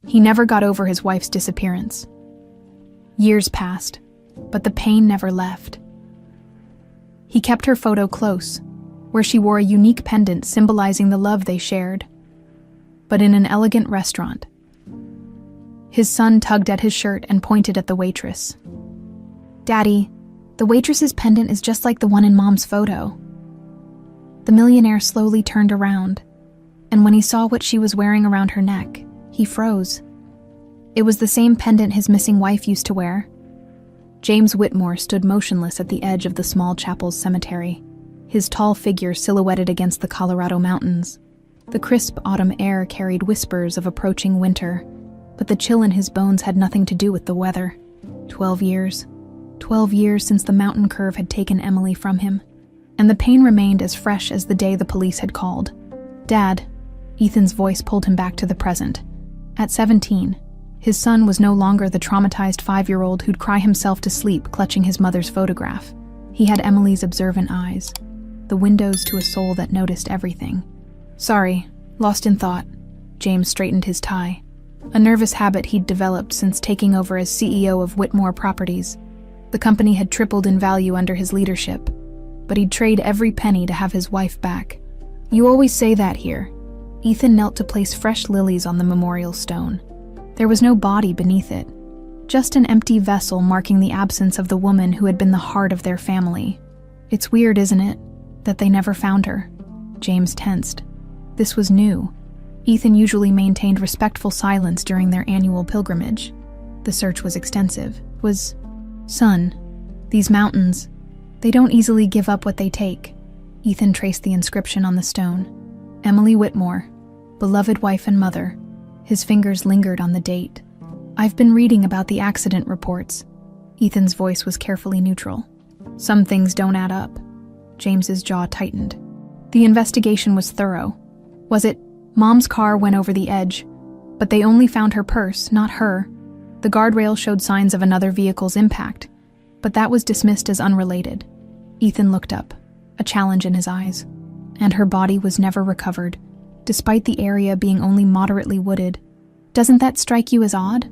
He never got over his wife's disappearance. Years passed, but the pain never left. He kept her photo close, where she wore a unique pendant symbolizing the love they shared. But in an elegant restaurant, his son tugged at his shirt and pointed at the waitress. "Daddy, the waitress's pendant is just like the one in Mom's photo." The millionaire slowly turned around, and when he saw what she was wearing around her neck, he froze. It was the same pendant his missing wife used to wear. James Whitmore stood motionless at the edge of the small chapel's cemetery, his tall figure silhouetted against the Colorado mountains. The crisp autumn air carried whispers of approaching winter, but the chill in his bones had nothing to do with the weather. 12 years. 12 years since the mountain curve had taken Emily from him, and the pain remained as fresh as the day the police had called. "Dad," Ethan's voice pulled him back to the present. At 17, his son was no longer the traumatized 5-year-old who'd cry himself to sleep clutching his mother's photograph. He had Emily's observant eyes, the windows to a soul that noticed everything. "Sorry, lost in thought." James straightened his tie, a nervous habit he'd developed since taking over as CEO of Whitmore Properties. The company had tripled in value under his leadership, but he'd trade every penny to have his wife back. "You always say that here." Ethan knelt to place fresh lilies on the memorial stone. There was no body beneath it, just an empty vessel marking the absence of the woman who had been the heart of their family. "It's weird, isn't it, that they never found her?" James tensed. This was new. Ethan usually maintained respectful silence during their annual pilgrimage. The search was extensive. "Son, these mountains, they don't easily give up what they take." Ethan traced the inscription on the stone. "Emily Whitmore, beloved wife and mother." His fingers lingered on the date. "I've been reading about the accident reports." Ethan's voice was carefully neutral. "Some things don't add up." James's jaw tightened. The investigation was thorough. Was it, Mom's car went over the edge, but they only found her purse, not her. The guardrail showed signs of another vehicle's impact, but that was dismissed as unrelated. Ethan looked up, a challenge in his eyes. And her body was never recovered, despite the area being only moderately wooded. "Doesn't that strike you as odd?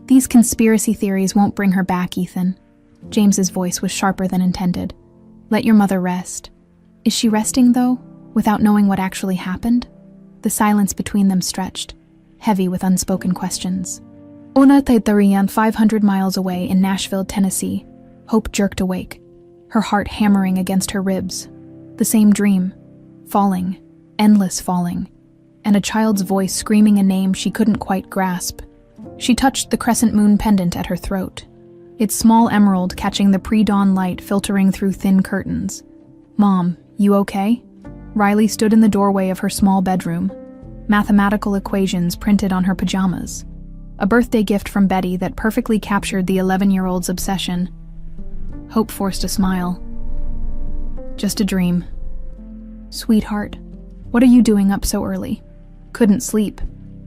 These conspiracy theories won't bring her back, Ethan." James's voice was sharper than intended. "Let your mother rest." "Is she resting, though, without knowing what actually happened?" The silence between them stretched, heavy with unspoken questions. Una Taiterian 500 miles away in Nashville, Tennessee. Hope jerked awake, her heart hammering against her ribs. The same dream. Falling, endless falling, and a child's voice screaming a name she couldn't quite grasp. She touched the crescent moon pendant at her throat, its small emerald catching the pre-dawn light filtering through thin curtains. "Mom, you okay?" Riley stood in the doorway of her small bedroom, mathematical equations printed on her pajamas. A birthday gift from Betty that perfectly captured the 11-year-old's obsession. Hope forced a smile. "Just a dream." "Sweetheart, what are you doing up so early?" "Couldn't sleep.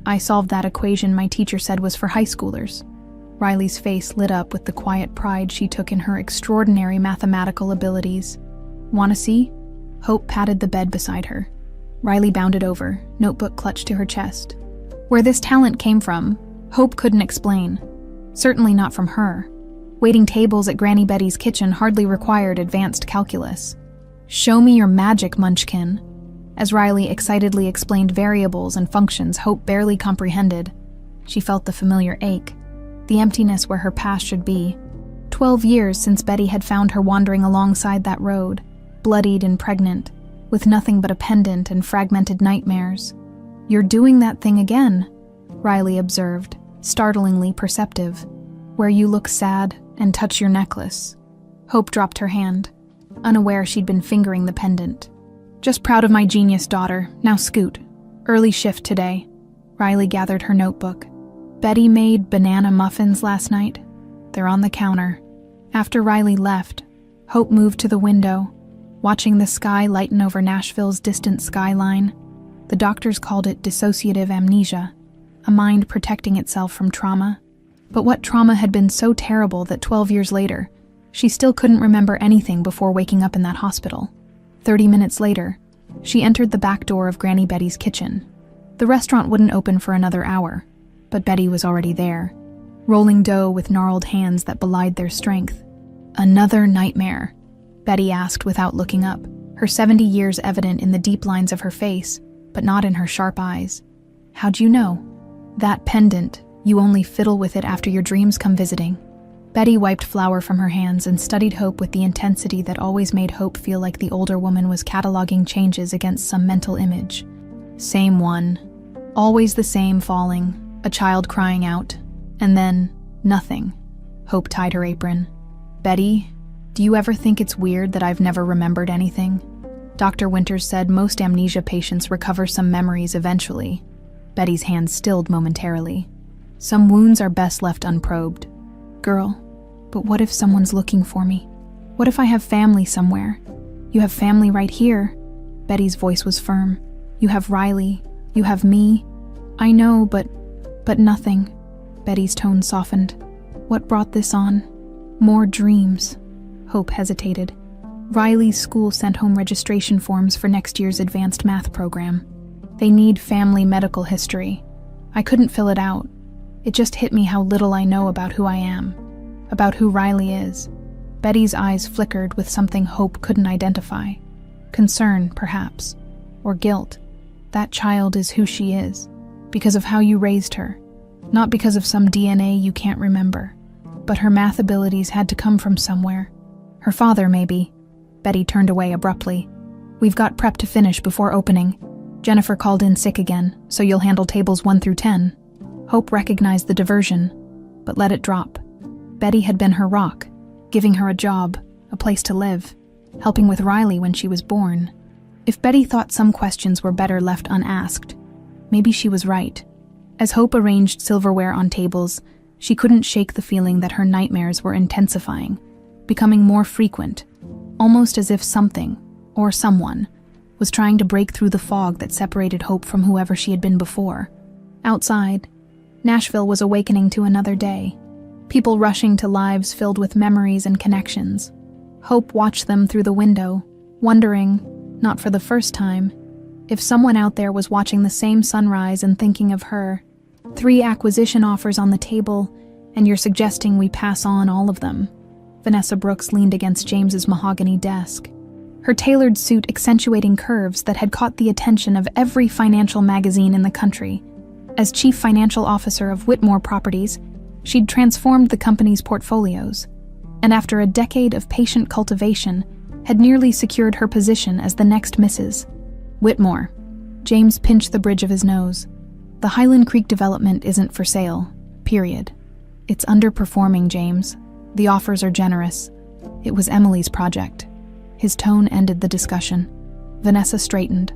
I solved that equation my teacher said was for high schoolers." Riley's face lit up with the quiet pride she took in her extraordinary mathematical abilities. "Want to see?" Hope patted the bed beside her. Riley bounded over, notebook clutched to her chest. Where this talent came from, Hope couldn't explain. Certainly not from her. Waiting tables at Granny Betty's kitchen hardly required advanced calculus. "Show me your magic, Munchkin." As Riley excitedly explained variables and functions Hope barely comprehended, she felt the familiar ache, the emptiness where her past should be. 12 years since Betty had found her wandering alongside that road, bloodied and pregnant, with nothing but a pendant and fragmented nightmares. "You're doing that thing again," Riley observed, startlingly perceptive. "Where you look sad and touch your necklace." Hope dropped her hand, unaware she'd been fingering the pendant. "Just proud of my genius daughter, now scoot. Early shift today." Riley gathered her notebook. "Betty made banana muffins last night. They're on the counter." After Riley left, Hope moved to the window, watching the sky lighten over Nashville's distant skyline. The doctors called it dissociative amnesia, a mind protecting itself from trauma. But what trauma had been so terrible that 12 years later, she still couldn't remember anything before waking up in that hospital? 30 minutes later, she entered the back door of Granny Betty's kitchen. The restaurant wouldn't open for another hour, But Betty was already there, rolling dough with gnarled hands that belied their strength. "Another nightmare?" Betty asked without looking up, her 70 years evident in the deep lines of her face, but not in her sharp eyes. "How'd you know?" "That pendant, you only fiddle with it after your dreams come visiting." Betty wiped flour from her hands and studied Hope with the intensity that always made Hope feel like the older woman was cataloging changes against some mental image. Same one. Always the same falling, a child crying out, and then nothing. Hope tied her apron. "Betty, do you ever think it's weird that I've never remembered anything? Dr. Winters said most amnesia patients recover some memories eventually." Betty's hand stilled momentarily. "Some wounds are best left unprobed." "Girl, but what if someone's looking for me? What if I have family somewhere?" "You have family right here." Betty's voice was firm. "You have Riley. You have me." "I know, but nothing." Betty's tone softened. "What brought this on?" "More dreams." Hope hesitated. "Riley's school sent home registration forms for next year's advanced math program. They need family medical history. I couldn't fill it out. It just hit me how little I know about who I am, about who Riley is." Betty's eyes flickered with something Hope couldn't identify. Concern, perhaps, or guilt. "That child is who she is, because of how you raised her, not because of some DNA you can't remember. But her math abilities had to come from somewhere. Her father, maybe." Betty turned away abruptly. "We've got prep to finish before opening. Jennifer called in sick again, so you'll handle tables 1 through 10. Hope recognized the diversion, but let it drop. Betty had been her rock, giving her a job, a place to live, helping with Riley when she was born. If Betty thought some questions were better left unasked, maybe she was right. As Hope arranged silverware on tables, she couldn't shake the feeling that her nightmares were intensifying, becoming more frequent, almost as if something, or someone, was trying to break through the fog that separated Hope from whoever she had been before. Outside, Nashville was awakening to another day, people rushing to lives filled with memories and connections. Hope watched them through the window, wondering, not for the first time, if someone out there was watching the same sunrise and thinking of her. 3 acquisition offers on the table, and you're suggesting we pass on all of them. Vanessa Brooks leaned against James's mahogany desk, her tailored suit accentuating curves that had caught the attention of every financial magazine in the country. As chief financial officer of Whitmore Properties, she'd transformed the company's portfolios, and after a decade of patient cultivation, had nearly secured her position as the next Mrs. Whitmore. James pinched the bridge of his nose. "The Highland Creek development isn't for sale, period. It's underperforming, James. The offers are generous. It was Emily's project." His tone ended the discussion. Vanessa straightened,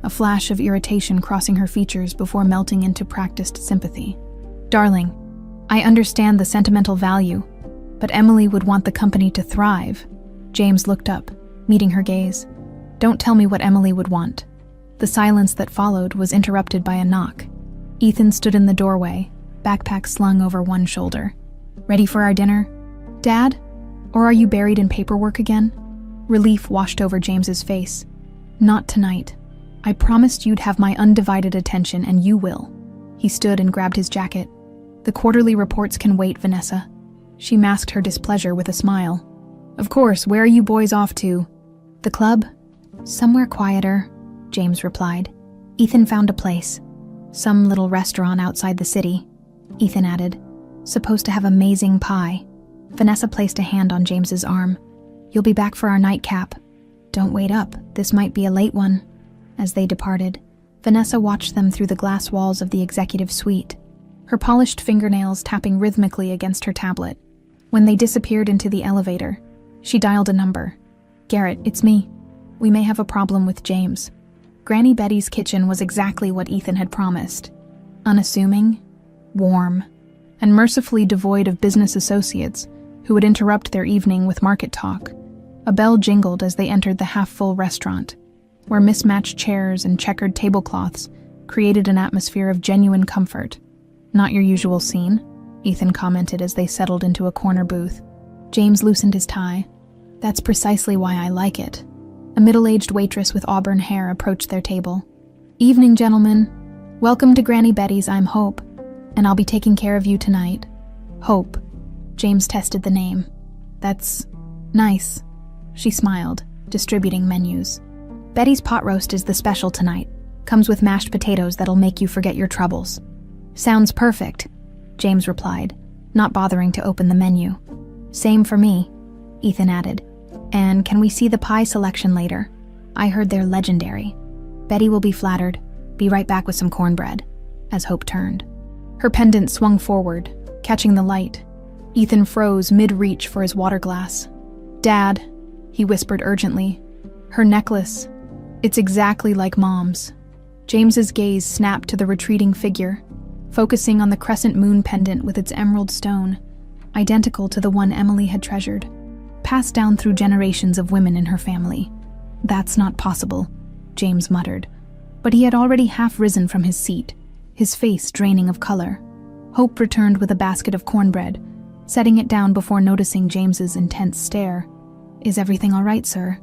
a flash of irritation crossing her features before melting into practiced sympathy. "Darling, I understand the sentimental value, but Emily would want the company to thrive." James looked up, meeting her gaze. "Don't tell me what Emily would want." The silence that followed was interrupted by a knock. Ethan stood in the doorway, backpack slung over one shoulder. "Ready for our dinner, Dad? Or are you buried in paperwork again?" Relief washed over James's face. "Not tonight. I promised you'd have my undivided attention, and you will." He stood and grabbed his jacket. "The quarterly reports can wait, Vanessa." She masked her displeasure with a smile. "Of course, where are you boys off to?" "The club? Somewhere quieter," James replied. "Ethan found a place. Some little restaurant outside the city," Ethan added. "Supposed to have amazing pie." Vanessa placed a hand on James's arm. "You'll be back for our nightcap. Don't wait up, this might be a late one." As they departed, Vanessa watched them through the glass walls of the executive suite, her polished fingernails tapping rhythmically against her tablet. When they disappeared into the elevator, she dialed a number. "Garrett, it's me. We may have a problem with James." Granny Betty's kitchen was exactly what Ethan had promised. Unassuming, warm, and mercifully devoid of business associates who would interrupt their evening with market talk. A bell jingled as they entered the half-full restaurant, where mismatched chairs and checkered tablecloths created an atmosphere of genuine comfort. "Not your usual scene," Ethan commented as they settled into a corner booth. James loosened his tie. "That's precisely why I like it." A middle-aged waitress with auburn hair approached their table. "Evening, gentlemen. Welcome to Granny Betty's, I'm Hope. and I'll be taking care of you tonight. Hope. James tested the name. That's nice. She smiled, distributing menus. Betty's pot roast is the special tonight. Comes with mashed potatoes that'll make you forget your troubles. Sounds perfect, James replied, not bothering to open the menu. Same for me, Ethan added. And can we see the pie selection later? I heard they're legendary. Betty will be flattered. Be right back with some cornbread, as Hope turned. Her pendant swung forward, catching the light. Ethan froze mid-reach for his water glass. Dad, he whispered urgently. Her necklace. It's exactly like Mom's. James's gaze snapped to the retreating figure, focusing on the crescent moon pendant with its emerald stone, identical to the one Emily had treasured, passed down through generations of women in her family. That's not possible, James muttered. But he had already half risen from his seat, his face draining of color. Hope returned with a basket of cornbread, setting it down before noticing James's intense stare. Is everything all right, sir?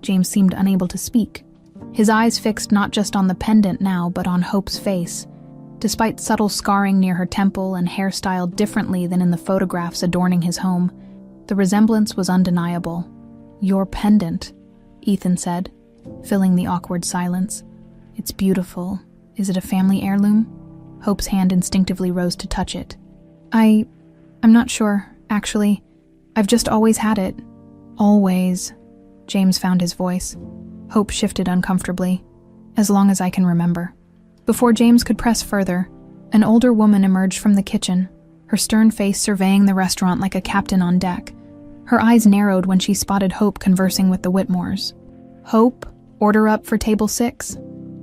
James seemed unable to speak, his eyes fixed not just on the pendant now, but on Hope's face. Despite subtle scarring near her temple and hair styled differently than in the photographs adorning his home, the resemblance was undeniable. Your pendant, Ethan said, filling the awkward silence. It's beautiful. Is it a family heirloom? Hope's hand instinctively rose to touch it. I'm not sure, actually. I've just always had it. Always. James found his voice. Hope shifted uncomfortably. As long as I can remember. Before James could press further, an older woman emerged from the kitchen, her stern face surveying the restaurant like a captain on deck. Her eyes narrowed when she spotted Hope conversing with the Whitmores. Hope, order up for table 6.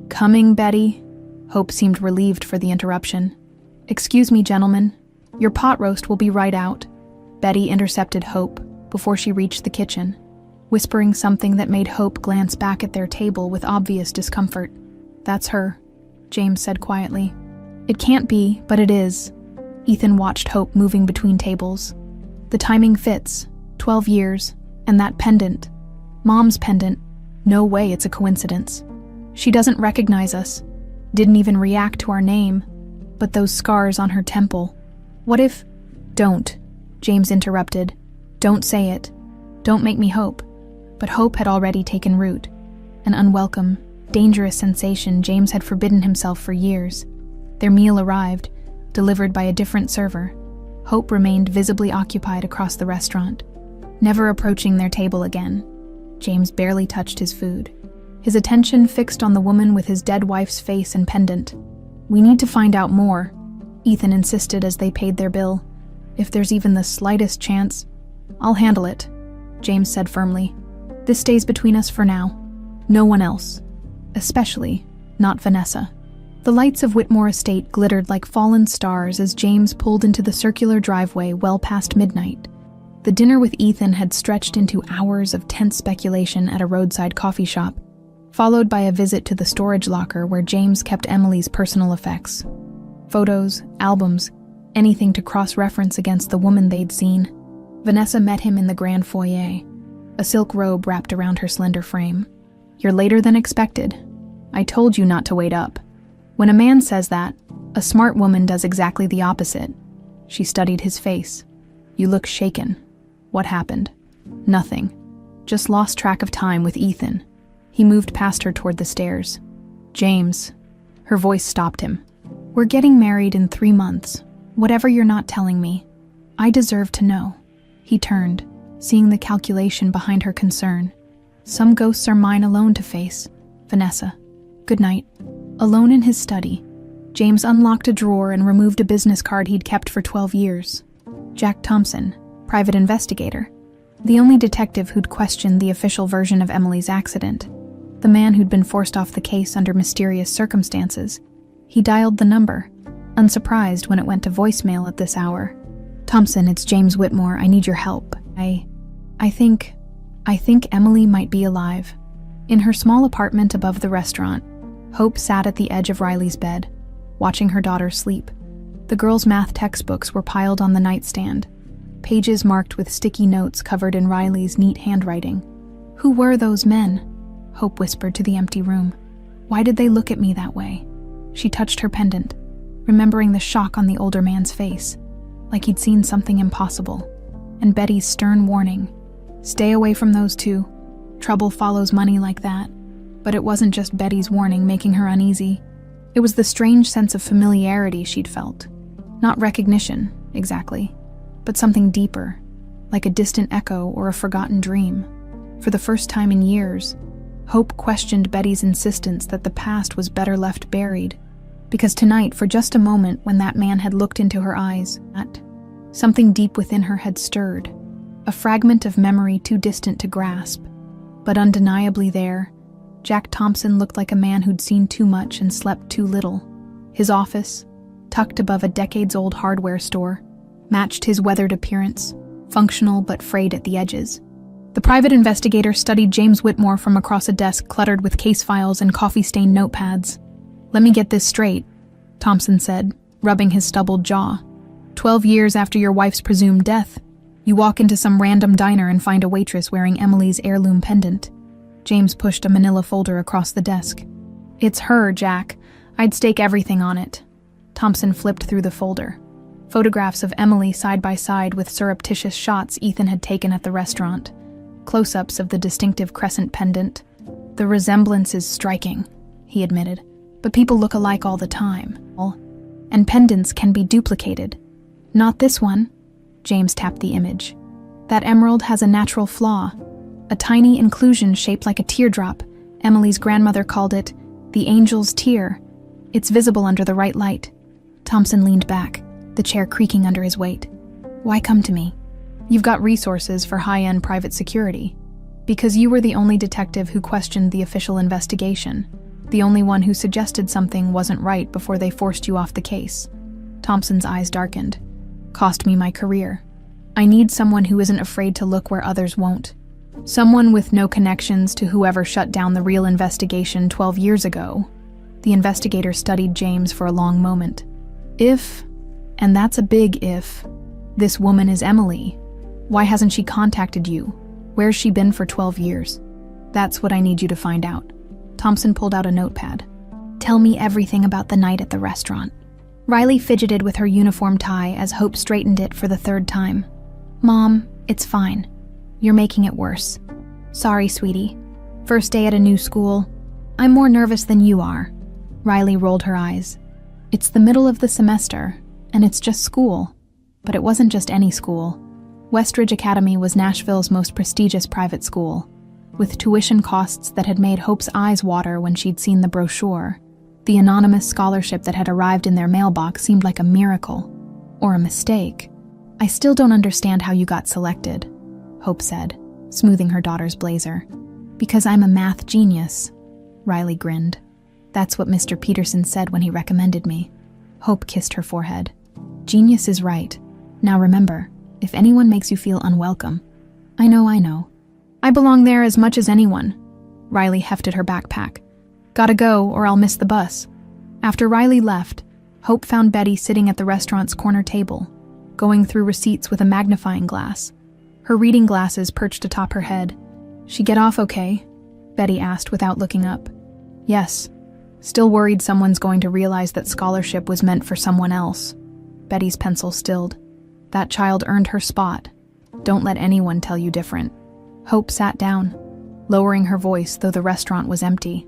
Coming, Betty. Hope seemed relieved for the interruption. Excuse me, gentlemen. Your pot roast will be right out. Betty intercepted Hope before she reached the kitchen, whispering something that made Hope glance back at their table with obvious discomfort. That's her, James said quietly. It can't be, but it is. Ethan watched Hope moving between tables. The timing fits. 12 years. And that pendant. Mom's pendant. No way it's a coincidence. She doesn't recognize us. Didn't even react to our name. But those scars on her temple. What if... Don't, James interrupted. Don't say it. Don't make me hope. But hope had already taken root. An unwelcome, dangerous sensation James had forbidden himself for years. Their meal arrived, delivered by a different server. Hope remained visibly occupied across the restaurant, never approaching their table again. James barely touched his food, his attention fixed on the woman with his dead wife's face and pendant. We need to find out more, Ethan insisted as they paid their bill. If there's even the slightest chance, I'll handle it, James said firmly. This stays between us for now. No one else. Especially not Vanessa. The lights of Whitmore Estate glittered like fallen stars as James pulled into the circular driveway well past midnight. The dinner with Ethan had stretched into hours of tense speculation at a roadside coffee shop, followed by a visit to the storage locker where James kept Emily's personal effects. Photos, albums, anything to cross-reference against the woman they'd seen. Vanessa met him in the grand foyer, a silk robe wrapped around her slender frame. You're later than expected. I told you not to wait up. When a man says that, a smart woman does exactly the opposite. She studied his face. You look shaken. What happened? Nothing. Just lost track of time with Ethan. He moved past her toward the stairs. James. Her voice stopped him. We're getting married in 3 months. Whatever you're not telling me. I deserve to know. He turned, seeing the calculation behind her concern. Some ghosts are mine alone to face. Vanessa. Good night. Alone in his study, James unlocked a drawer and removed a business card he'd kept for 12 years. Jack Thompson, private investigator. The only detective who'd questioned the official version of Emily's accident. The man who'd been forced off the case under mysterious circumstances. He dialed the number, unsurprised when it went to voicemail at this hour. Thompson, it's James Whitmore. I need your help. I think Emily might be alive. In her small apartment above the restaurant, Hope sat at the edge of Riley's bed, watching her daughter sleep. The girl's math textbooks were piled on the nightstand, pages marked with sticky notes covered in Riley's neat handwriting. Who were those men? Hope whispered to the empty room. Why did they look at me that way? She touched her pendant. remembering the shock on the older man's face, like he'd seen something impossible, and Betty's stern warning, "Stay away from those two. Trouble follows money like that." But it wasn't just Betty's warning making her uneasy. It was the strange sense of familiarity she'd felt. Not recognition, exactly, but something deeper, like a distant echo or a forgotten dream. For the first time in years, Hope questioned Betty's insistence that the past was better left buried, because tonight, for just a moment when that man had looked into her eyes, something deep within her had stirred, a fragment of memory too distant to grasp, but undeniably there. Jack Thompson looked like a man who'd seen too much and slept too little. His office, tucked above a decades-old hardware store, matched his weathered appearance, functional but frayed at the edges. The private investigator studied James Whitmore from across a desk cluttered with case files and coffee-stained notepads. "Let me get this straight," Thompson said, rubbing his stubbled jaw. 12 years after your wife's presumed death, you walk into some random diner and find a waitress wearing Emily's heirloom pendant. James pushed a manila folder across the desk. "It's her, Jack. I'd stake everything on it." Thompson flipped through the folder. Photographs of Emily side by side with surreptitious shots Ethan had taken at the restaurant. Close-ups of the distinctive crescent pendant. "The resemblance is striking," he admitted. "But people look alike all the time. And pendants can be duplicated." "Not this one." James tapped the image. "That emerald has a natural flaw. A tiny inclusion shaped like a teardrop. Emily's grandmother called it the angel's tear. It's visible under the right light." Thompson leaned back, the chair creaking under his weight. "Why come to me?" "You've got resources for high-end private security. Because you were the only detective who questioned the official investigation. The only one who suggested something wasn't right before they forced you off the case." Thompson's eyes darkened. "Cost me my career. I need someone who isn't afraid to look where others won't. Someone with no connections to whoever shut down the real investigation 12 years ago." The investigator studied James for a long moment. "If, and that's a big if, this woman is Emily, why hasn't she contacted you? Where's she been for 12 years? That's what I need you to find out." Thompson pulled out a notepad. "Tell me everything about the night at the restaurant." Riley fidgeted with her uniform tie as Hope straightened it for the third time. "Mom, it's fine. You're making it worse." "Sorry, sweetie. First day at a new school. I'm more nervous than you are." Riley rolled her eyes. "It's the middle of the semester, and it's just school." But it wasn't just any school. Westridge Academy was Nashville's most prestigious private school, with tuition costs that had made Hope's eyes water when she'd seen the brochure. The anonymous scholarship that had arrived in their mailbox seemed like a miracle, or a mistake. "I still don't understand how you got selected," Hope said, smoothing her daughter's blazer. "Because I'm a math genius," Riley grinned. "That's what Mr. Peterson said when he recommended me." Hope kissed her forehead. "Genius is right. Now remember, if anyone makes you feel unwelcome..." I know. I belong there as much as anyone." Riley hefted her backpack. "Gotta go, or I'll miss the bus." After Riley left, Hope found Betty sitting at the restaurant's corner table, going through receipts with a magnifying glass. Her reading glasses perched atop her head. "She get off okay?" Betty asked without looking up. "Yes. Still worried someone's going to realize that scholarship was meant for someone else." Betty's pencil stilled. "That child earned her spot. Don't let anyone tell you different." Hope sat down, lowering her voice though the restaurant was empty.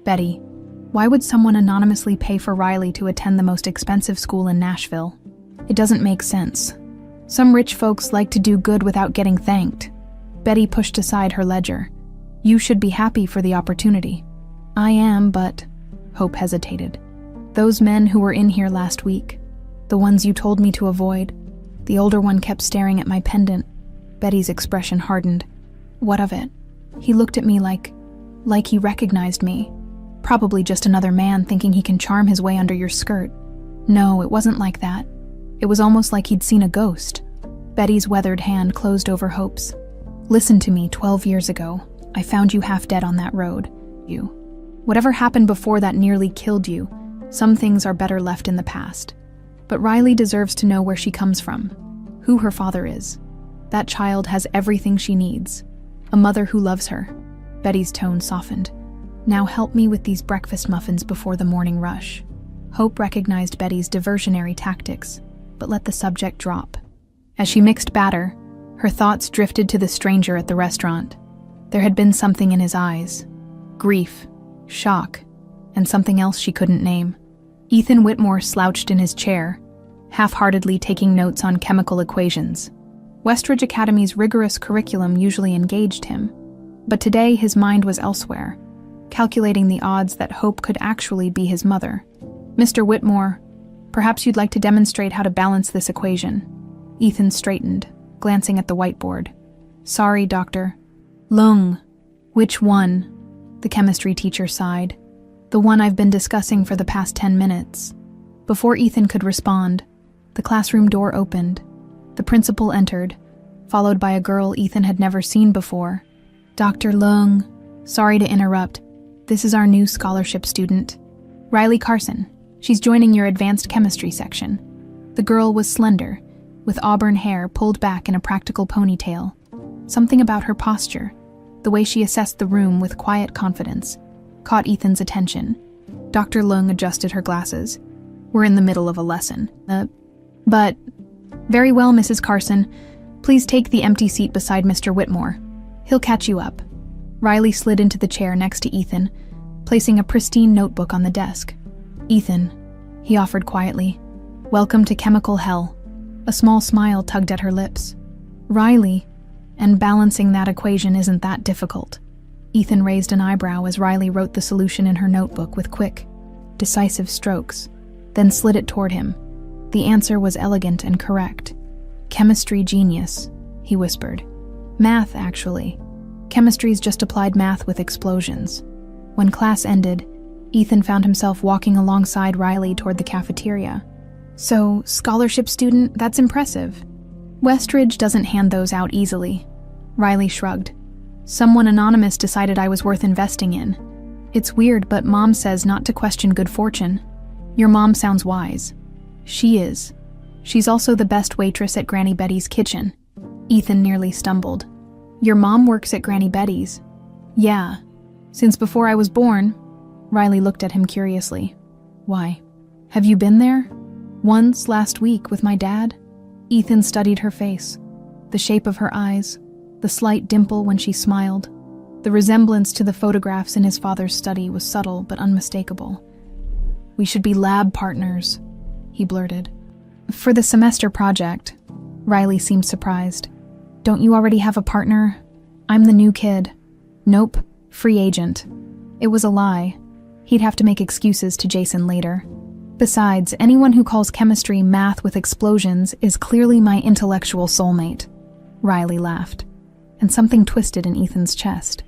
"Betty, why would someone anonymously pay for Riley to attend the most expensive school in Nashville? It doesn't make sense. Some rich folks like to do good without getting thanked." Betty pushed aside her ledger. "You should be happy for the opportunity." "I am, but..." Hope hesitated. "Those men who were in here last week, the ones you told me to avoid." The older one kept staring at my pendant. Betty's expression hardened. "What of it?" He looked at me like he recognized me. Probably just another man thinking he can charm his way under your skirt. "No, it wasn't like that. It was almost like he'd seen a ghost." Betty's weathered hand closed over Hope's. "Listen to me, 12 years ago. I found you half dead on that road. Whatever happened before that nearly killed you. Some things are better left in the past. But Riley deserves to know where she comes from, who her father is. That child has everything she needs. A mother who loves her." Betty's tone softened. "Now help me with these breakfast muffins before the morning rush." Hope recognized Betty's diversionary tactics, but let the subject drop. As she mixed batter, her thoughts drifted to the stranger at the restaurant. There had been something in his eyes. Grief, shock, and something else she couldn't name. Ethan Whitmore slouched in his chair, half-heartedly taking notes on chemical equations. Westridge Academy's rigorous curriculum usually engaged him, but today his mind was elsewhere, calculating the odds that Hope could actually be his mother. "Mr. Whitmore, perhaps you'd like to demonstrate how to balance this equation." Ethan straightened, glancing at the whiteboard. "Sorry, Doctor." "Lung. Which one?" The chemistry teacher sighed. "The one I've been discussing for the past 10 minutes. Before Ethan could respond, the classroom door opened. The principal entered, followed by a girl Ethan had never seen before. "Dr. Lung, sorry to interrupt. This is our new scholarship student, Riley Carson. She's joining your advanced chemistry section." The girl was slender, with auburn hair pulled back in a practical ponytail. Something about her posture, the way she assessed the room with quiet confidence, caught Ethan's attention. Dr. Lung adjusted her glasses. "We're in the middle of a lesson. But... Very well, Mrs. Carson. Please take the empty seat beside Mr. Whitmore. He'll catch you up." Riley slid into the chair next to Ethan, placing a pristine notebook on the desk. "Ethan," he offered quietly, "welcome to chemical hell." A small smile tugged at her lips. "Riley, and balancing that equation isn't that difficult." Ethan raised an eyebrow as Riley wrote the solution in her notebook with quick, decisive strokes, then slid it toward him. The answer was elegant and correct. "Chemistry genius," he whispered. "Math, actually. Chemistry's just applied math with explosions." When class ended, Ethan found himself walking alongside Riley toward the cafeteria. "So, scholarship student, that's impressive. Westridge doesn't hand those out easily." Riley shrugged. "Someone anonymous decided I was worth investing in. It's weird, but Mom says not to question good fortune." "Your mom sounds wise." "She is. She's also the best waitress at Granny Betty's kitchen." Ethan nearly stumbled. "Your mom works at Granny Betty's?" "Yeah. Since before I was born." Riley looked at him curiously. "Why? Have you been there?" "Once last week with my dad." Ethan studied her face, the shape of her eyes, the slight dimple when she smiled. The resemblance to the photographs in his father's study was subtle but unmistakable. "We should be lab partners," he blurted. "For the semester project." Riley seemed surprised. "Don't you already have a partner?" "I'm the new kid." "Nope, free agent." It was a lie. He'd have to make excuses to Jason later. "Besides, anyone who calls chemistry math with explosions is clearly my intellectual soulmate." Riley laughed, and something twisted in Ethan's chest.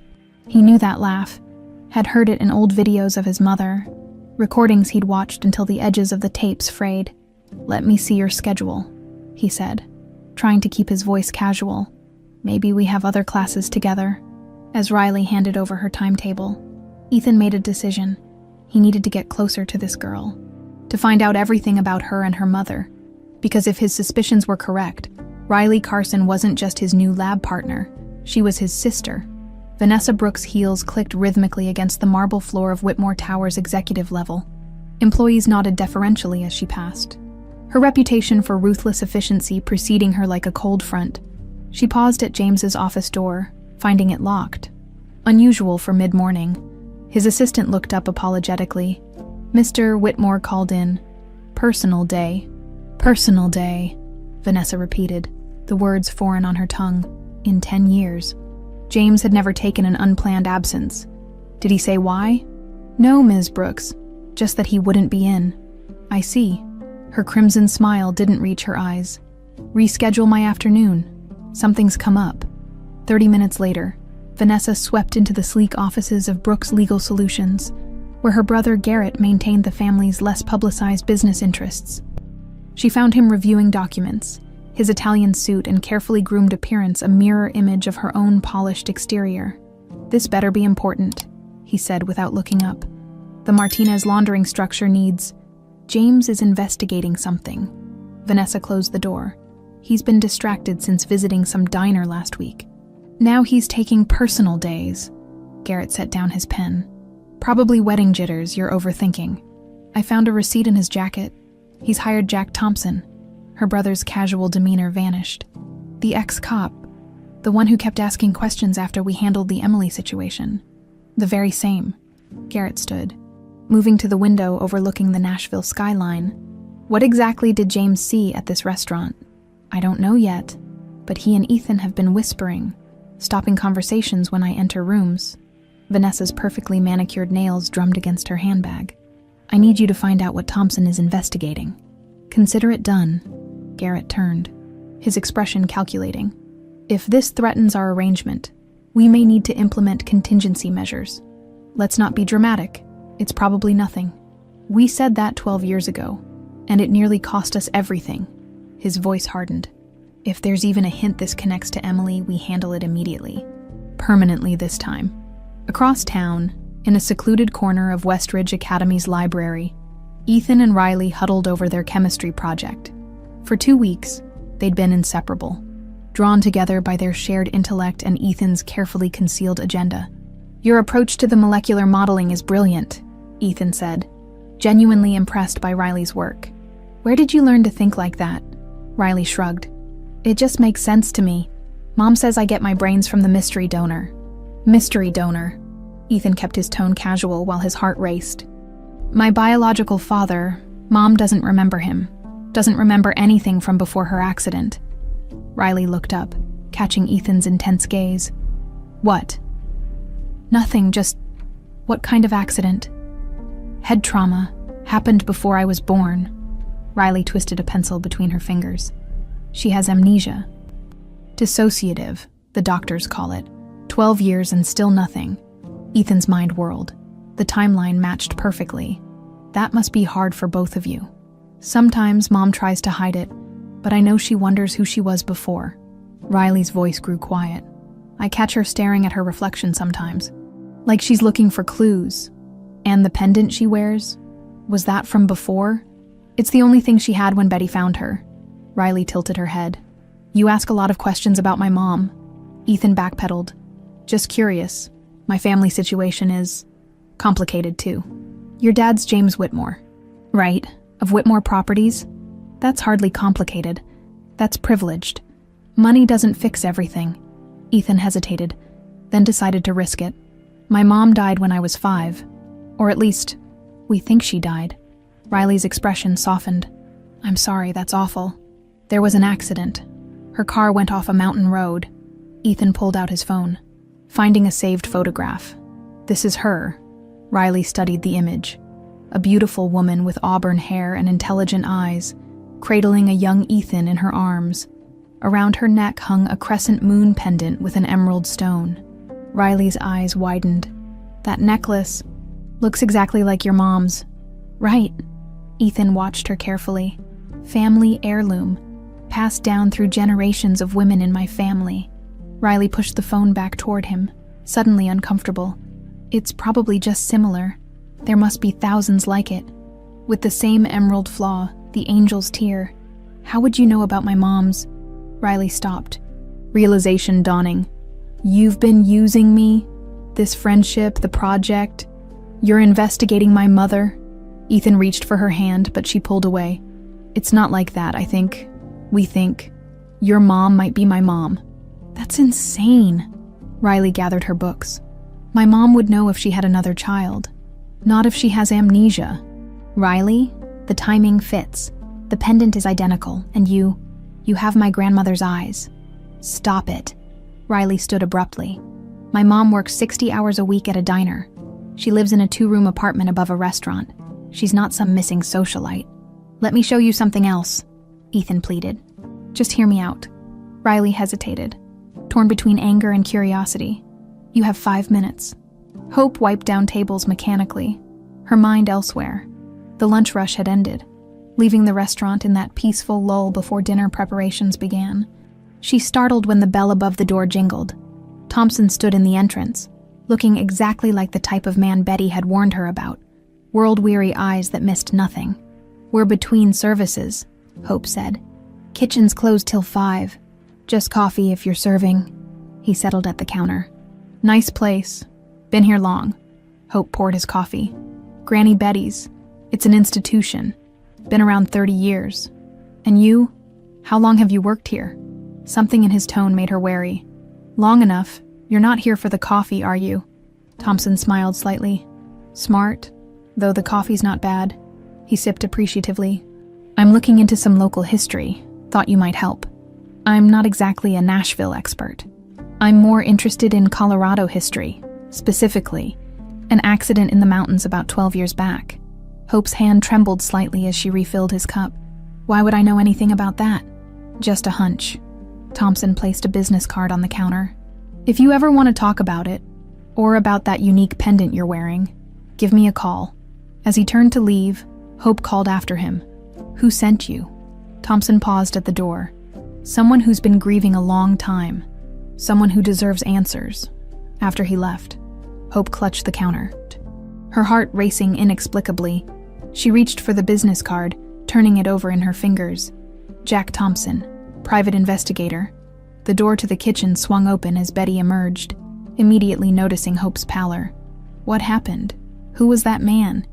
He knew that laugh, had heard it in old videos of his mother, recordings he'd watched until the edges of the tapes frayed. "Let me see your schedule," he said, trying to keep his voice casual. "Maybe we have other classes together." As Riley handed over her timetable, Ethan made a decision. He needed to get closer to this girl, to find out everything about her and her mother, because if his suspicions were correct, Riley Carson wasn't just his new lab partner, she was his sister. Vanessa Brooks' heels clicked rhythmically against the marble floor of Whitmore Tower's executive level. Employees nodded deferentially as she passed, her reputation for ruthless efficiency preceding her like a cold front. She paused at James's office door, finding it locked. Unusual for mid-morning. His assistant looked up apologetically. Mr. Whitmore called in. "Personal day." "Personal day," Vanessa repeated, the words foreign on her tongue. "In 10 years. James had never taken an unplanned absence. Did he say why? "No, Ms. Brooks, just that he wouldn't be in." "I see." Her crimson smile didn't reach her eyes. "Reschedule my afternoon. Something's come up." 30 minutes later, Vanessa swept into the sleek offices of Brooks Legal Solutions, where her brother Garrett maintained the family's less publicized business interests. She found him reviewing documents, his Italian suit and carefully groomed appearance a mirror image of her own polished exterior. "This better be important," he said without looking up. "The Martinez laundering structure needs..." "James is investigating something." Vanessa closed the door. "He's been distracted since visiting some diner last week. Now he's taking personal days." Garrett set down his pen. "Probably wedding jitters you're overthinking." I found a receipt in his jacket. He's hired Jack Thompson. Her brother's casual demeanor vanished. The ex-cop, the one who kept asking questions after we handled the Emily situation. The very same. Garrett stood, moving to the window overlooking the Nashville skyline. What exactly did James see at this restaurant? I don't know yet, but he and Ethan have been whispering, stopping conversations when I enter rooms. Vanessa's perfectly manicured nails drummed against her handbag. I need you to find out what Thompson is investigating. Consider it done. Garrett turned, his expression calculating. If this threatens our arrangement, we may need to implement contingency measures. Let's not be dramatic. It's probably nothing. We said that 12 years ago, and it nearly cost us everything. His voice hardened. If there's even a hint this connects to Emily, we handle it immediately. Permanently this time. Across town, in a secluded corner of Westridge Academy's library, Ethan and Riley huddled over their chemistry project. For 2 weeks, they'd been inseparable, drawn together by their shared intellect and Ethan's carefully concealed agenda. Your approach to the molecular modeling is brilliant, Ethan said, genuinely impressed by Riley's work. Where did you learn to think like that? Riley shrugged. It just makes sense to me. Mom says I get my brains from the mystery donor. Mystery donor. Ethan kept his tone casual while his heart raced. My biological father, Mom doesn't remember him. Doesn't remember anything from before her accident. Riley looked up, catching Ethan's intense gaze. What? Nothing, just... What kind of accident? Head trauma. Happened before I was born. Riley twisted a pencil between her fingers. She has amnesia. Dissociative, the doctors call it. 12 years and still nothing. Ethan's mind whirled. The timeline matched perfectly. That must be hard for both of you. Sometimes Mom tries to hide it, but I know she wonders who she was before. Riley's voice grew quiet. I catch her staring at her reflection sometimes, like she's looking for clues. And the pendant she wears? Was that from before? It's the only thing she had when Betty found her. Riley tilted her head. You ask a lot of questions about my mom. Ethan backpedaled. Just curious. My family situation is complicated too. Your dad's James Whitmore. Right, of Whitmore Properties? That's hardly complicated. That's privileged. Money doesn't fix everything. Ethan hesitated, then decided to risk it. My mom died when I was 5. Or at least, we think she died. Riley's expression softened. I'm sorry, that's awful. There was an accident. Her car went off a mountain road. Ethan pulled out his phone, finding a saved photograph. This is her. Riley studied the image. A beautiful woman with auburn hair and intelligent eyes, cradling a young Ethan in her arms. Around her neck hung a crescent moon pendant with an emerald stone. Riley's eyes widened. That necklace looks exactly like your mom's. Right. Ethan watched her carefully. Family heirloom, passed down through generations of women in my family. Riley pushed the phone back toward him, suddenly uncomfortable. It's probably just similar. There must be thousands like it. With the same emerald flaw, the angel's tear. How would you know about my mom's? Riley stopped, realization dawning. You've been using me? This friendship, the project? You're investigating my mother? Ethan reached for her hand, but she pulled away. It's not like that, I think. We think. Your mom might be my mom. That's insane. Riley gathered her books. My mom would know if she had another child. Not if she has amnesia. Riley, the timing fits. The pendant is identical, and you have my grandmother's eyes. Stop it. Riley stood abruptly. My mom works 60 hours a week at a diner. She lives in a 2-room apartment above a restaurant. She's not some missing socialite. Let me show you something else, Ethan pleaded. Just hear me out. Riley hesitated, torn between anger and curiosity. You have 5 minutes. Hope wiped down tables mechanically, her mind elsewhere. The lunch rush had ended, leaving the restaurant in that peaceful lull before dinner preparations began. She startled when the bell above the door jingled. Thompson stood in the entrance, looking exactly like the type of man Betty had warned her about. World-weary eyes that missed nothing. We're between services, Hope said. Kitchen's closed till 5. Just coffee if you're serving. He settled at the counter. Nice place. Been here long. Hope poured his coffee. Granny Betty's. It's an institution. Been around 30 years. And you? How long have you worked here? Something in his tone made her wary. Long enough. You're not here for the coffee, are you? Thompson smiled slightly. Smart, though the coffee's not bad. He sipped appreciatively. I'm looking into some local history. Thought you might help. I'm not exactly a Nashville expert. I'm more interested in Colorado history, specifically an accident in the mountains about 12 years back. Hope's hand trembled slightly as she refilled his cup. Why would I know anything about that? Just a hunch. Thompson placed a business card on the counter. If you ever want to talk about it, or about that unique pendant you're wearing, give me a call. As he turned to leave, Hope called after him. Who sent you? Thompson paused at the door. Someone who's been grieving a long time. Someone who deserves answers. After he left, Hope clutched the counter. Her heart racing inexplicably, she reached for the business card, turning it over in her fingers. Jack Thompson, private investigator. The door to the kitchen swung open as Betty emerged, immediately noticing Hope's pallor. What happened? Who was that man?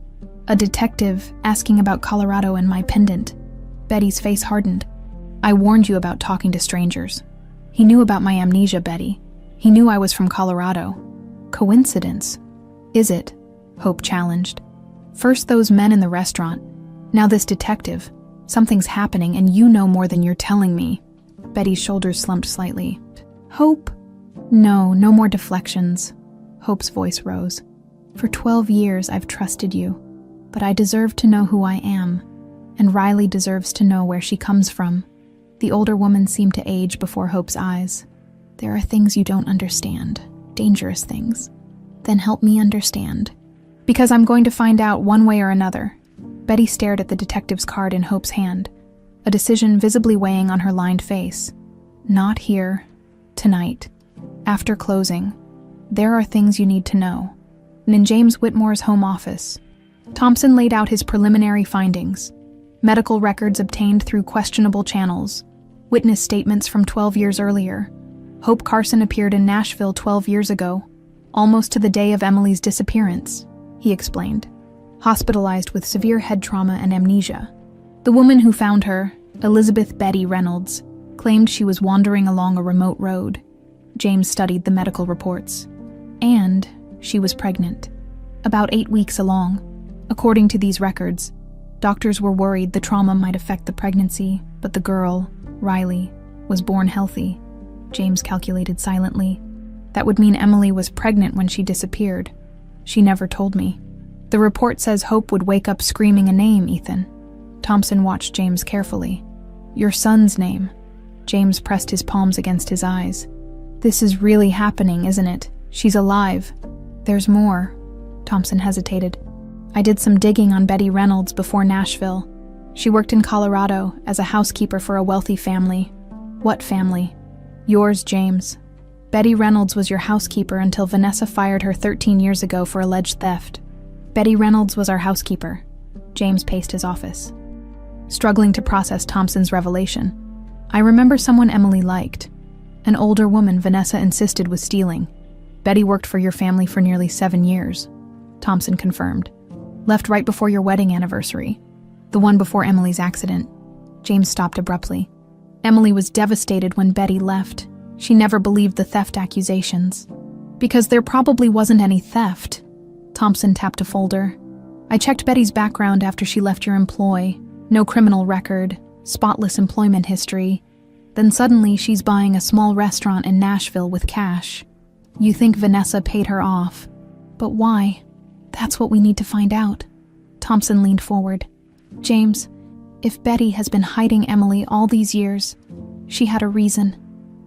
A detective asking about Colorado and my pendant. Betty's face hardened. I warned you about talking to strangers. He knew about my amnesia, Betty. He knew I was from Colorado. Coincidence? Is it? Hope challenged. First those men in the restaurant. Now this detective. Something's happening and you know more than you're telling me. Betty's shoulders slumped slightly. Hope? No more deflections. Hope's voice rose. For 12 years I've trusted you, but I deserve to know who I am, and Riley deserves to know where she comes from. The older woman seemed to age before Hope's eyes. There are things you don't understand, dangerous things. Then help me understand. Because I'm going to find out one way or another. Betty stared at the detective's card in Hope's hand, a decision visibly weighing on her lined face. Not here. Tonight. After closing. There are things you need to know. And in James Whitmore's home office, Thompson laid out his preliminary findings. Medical records obtained through questionable channels. Witness statements from 12 years earlier. Hope Carson appeared in Nashville 12 years ago, almost to the day of Emily's disappearance, he explained. Hospitalized with severe head trauma and amnesia. The woman who found her, Elizabeth Betty Reynolds, claimed she was wandering along a remote road. James studied the medical reports. And she was pregnant. About 8 weeks along. According to these records, doctors were worried the trauma might affect the pregnancy, but the girl, Riley, was born healthy. James calculated silently. That would mean Emily was pregnant when she disappeared. She never told me. The report says Hope would wake up screaming a name, Ethan. Thompson watched James carefully. Your son's name. James pressed his palms against his eyes. This is really happening, isn't it? She's alive. There's more. Thompson hesitated. I did some digging on Betty Reynolds before Nashville. She worked in Colorado as a housekeeper for a wealthy family. What family? Yours, James. Betty Reynolds was your housekeeper until Vanessa fired her 13 years ago for alleged theft. Betty Reynolds was our housekeeper. James paced his office, struggling to process Thompson's revelation. I remember someone Emily liked. An older woman Vanessa insisted was stealing. Betty worked for your family for nearly 7 years. Thompson confirmed. Left right before your wedding anniversary. The one before Emily's accident. James stopped abruptly. Emily was devastated when Betty left. She never believed the theft accusations. Because there probably wasn't any theft. Thompson tapped a folder. I checked Betty's background after she left your employ. No criminal record, spotless employment history. Then suddenly she's buying a small restaurant in Nashville with cash. You think Vanessa paid her off. But why? That's what we need to find out. Thompson leaned forward. James, if Betty has been hiding Emily all these years, she had a reason.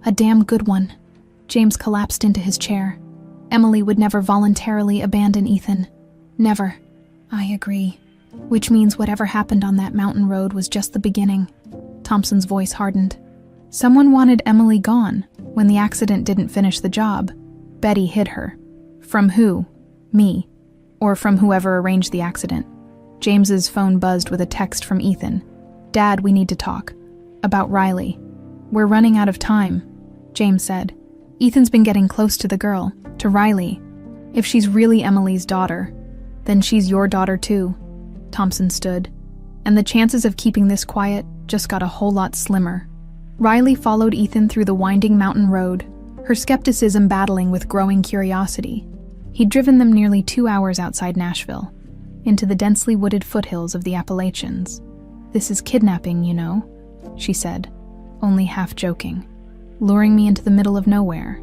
A damn good one. James collapsed into his chair. Emily would never voluntarily abandon Ethan. Never. I agree. Which means whatever happened on that mountain road was just the beginning. Thompson's voice hardened. Someone wanted Emily gone when the accident didn't finish the job. Betty hid her. From who? Me. Or from whoever arranged the accident. James's phone buzzed with a text from Ethan. Dad, we need to talk. About Riley. We're running out of time, James said. Ethan's been getting close to the girl, to Riley. If she's really Emily's daughter, then she's your daughter too. Thompson stood, and the chances of keeping this quiet just got a whole lot slimmer. Riley followed Ethan through the winding mountain road, her skepticism battling with growing curiosity. He'd driven them nearly 2 hours outside Nashville, into the densely wooded foothills of the Appalachians. "This is kidnapping, you know," she said, only half joking, "luring me into the middle of nowhere.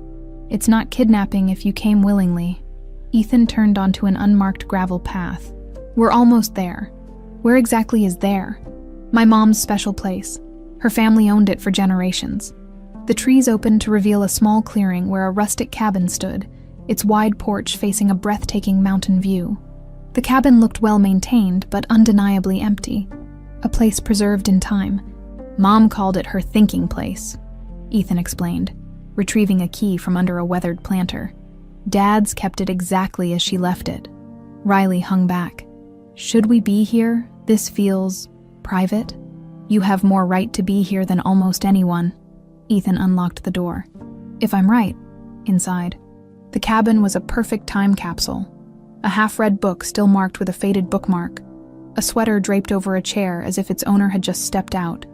It's not kidnapping if you came willingly." Ethan turned onto an unmarked gravel path. "We're almost there." "Where exactly is there?" "My mom's special place. Her family owned it for generations." The trees opened to reveal a small clearing where a rustic cabin stood, its wide porch facing a breathtaking mountain view. The cabin looked well-maintained, but undeniably empty. A place preserved in time. "Mom called it her thinking place," Ethan explained, retrieving a key from under a weathered planter. "Dad's kept it exactly as she left it." Riley hung back. "Should we be here? This feels private." "You have more right to be here than almost anyone." Ethan unlocked the door. "If I'm right," inside. The cabin was a perfect time capsule. A half-read book still marked with a faded bookmark. A sweater draped over a chair as if its owner had just stepped out.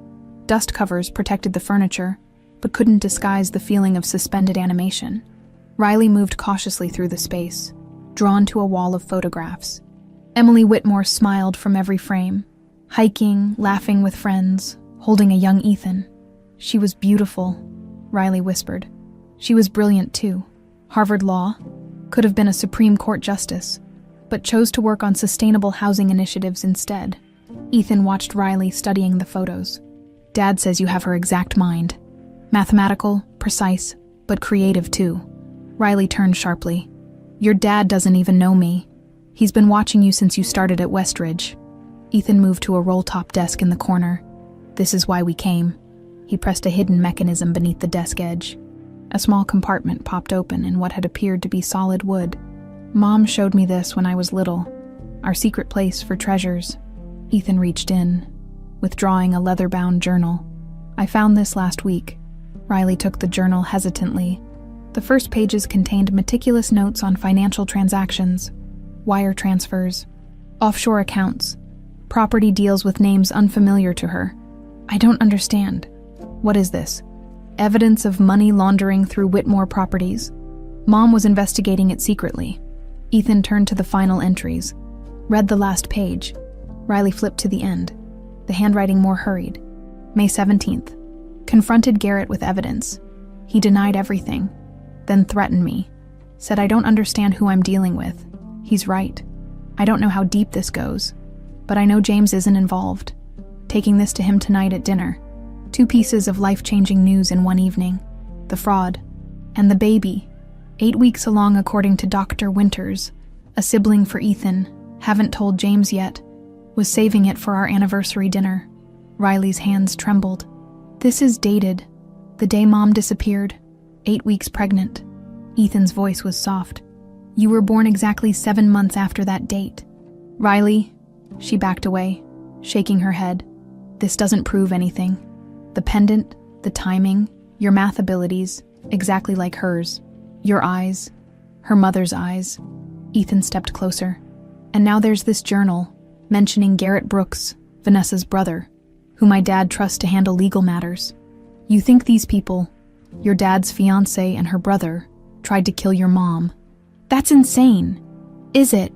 Dust covers protected the furniture, but couldn't disguise the feeling of suspended animation. Riley moved cautiously through the space, drawn to a wall of photographs. Emily Whitmore smiled from every frame, hiking, laughing with friends, holding a young Ethan. "She was beautiful," Riley whispered. "She was brilliant too. Harvard Law, could have been a Supreme Court justice, but chose to work on sustainable housing initiatives instead." Ethan watched Riley studying the photos. "Dad says you have her exact mind. Mathematical, precise, but creative too." Riley turned sharply. "Your dad doesn't even know me. He's been watching you since you started at Westridge." Ethan moved to a roll-top desk in the corner. "This is why we came." He pressed a hidden mechanism beneath the desk edge. A small compartment popped open in what had appeared to be solid wood. "Mom showed me this when I was little. Our secret place for treasures." Ethan reached in, withdrawing a leather-bound journal. "I found this last week." Riley took the journal hesitantly. The first pages contained meticulous notes on financial transactions, wire transfers, offshore accounts, property deals with names unfamiliar to her. "I don't understand. What is this?" "Evidence of money laundering through Whitmore Properties. Mom was investigating it secretly." Ethan turned to the final entries, read the last page. Riley flipped to the end, the handwriting more hurried. "May 17th. Confronted Garrett with evidence. He denied everything, then threatened me. Said I don't understand who I'm dealing with. He's right. I don't know how deep this goes, but I know James isn't involved. Taking this to him tonight at dinner. 2 pieces of life-changing news in one evening. The fraud. And the baby. 8 weeks along according to Dr. Winters, a sibling for Ethan, haven't told James yet, was saving it for our anniversary dinner." Riley's hands trembled. "This is dated. The day Mom disappeared. 8 weeks pregnant." Ethan's voice was soft. "You were born exactly 7 months after that date." "Riley," she backed away, shaking her head. "This doesn't prove anything. The pendant, the timing, your math abilities, exactly like hers. Your eyes, her mother's eyes." Ethan stepped closer. "And now there's this journal, mentioning Garrett Brooks, Vanessa's brother, who my dad trusts to handle legal matters. You think these people, your dad's fiancé and her brother, tried to kill your mom. That's insane. Is it?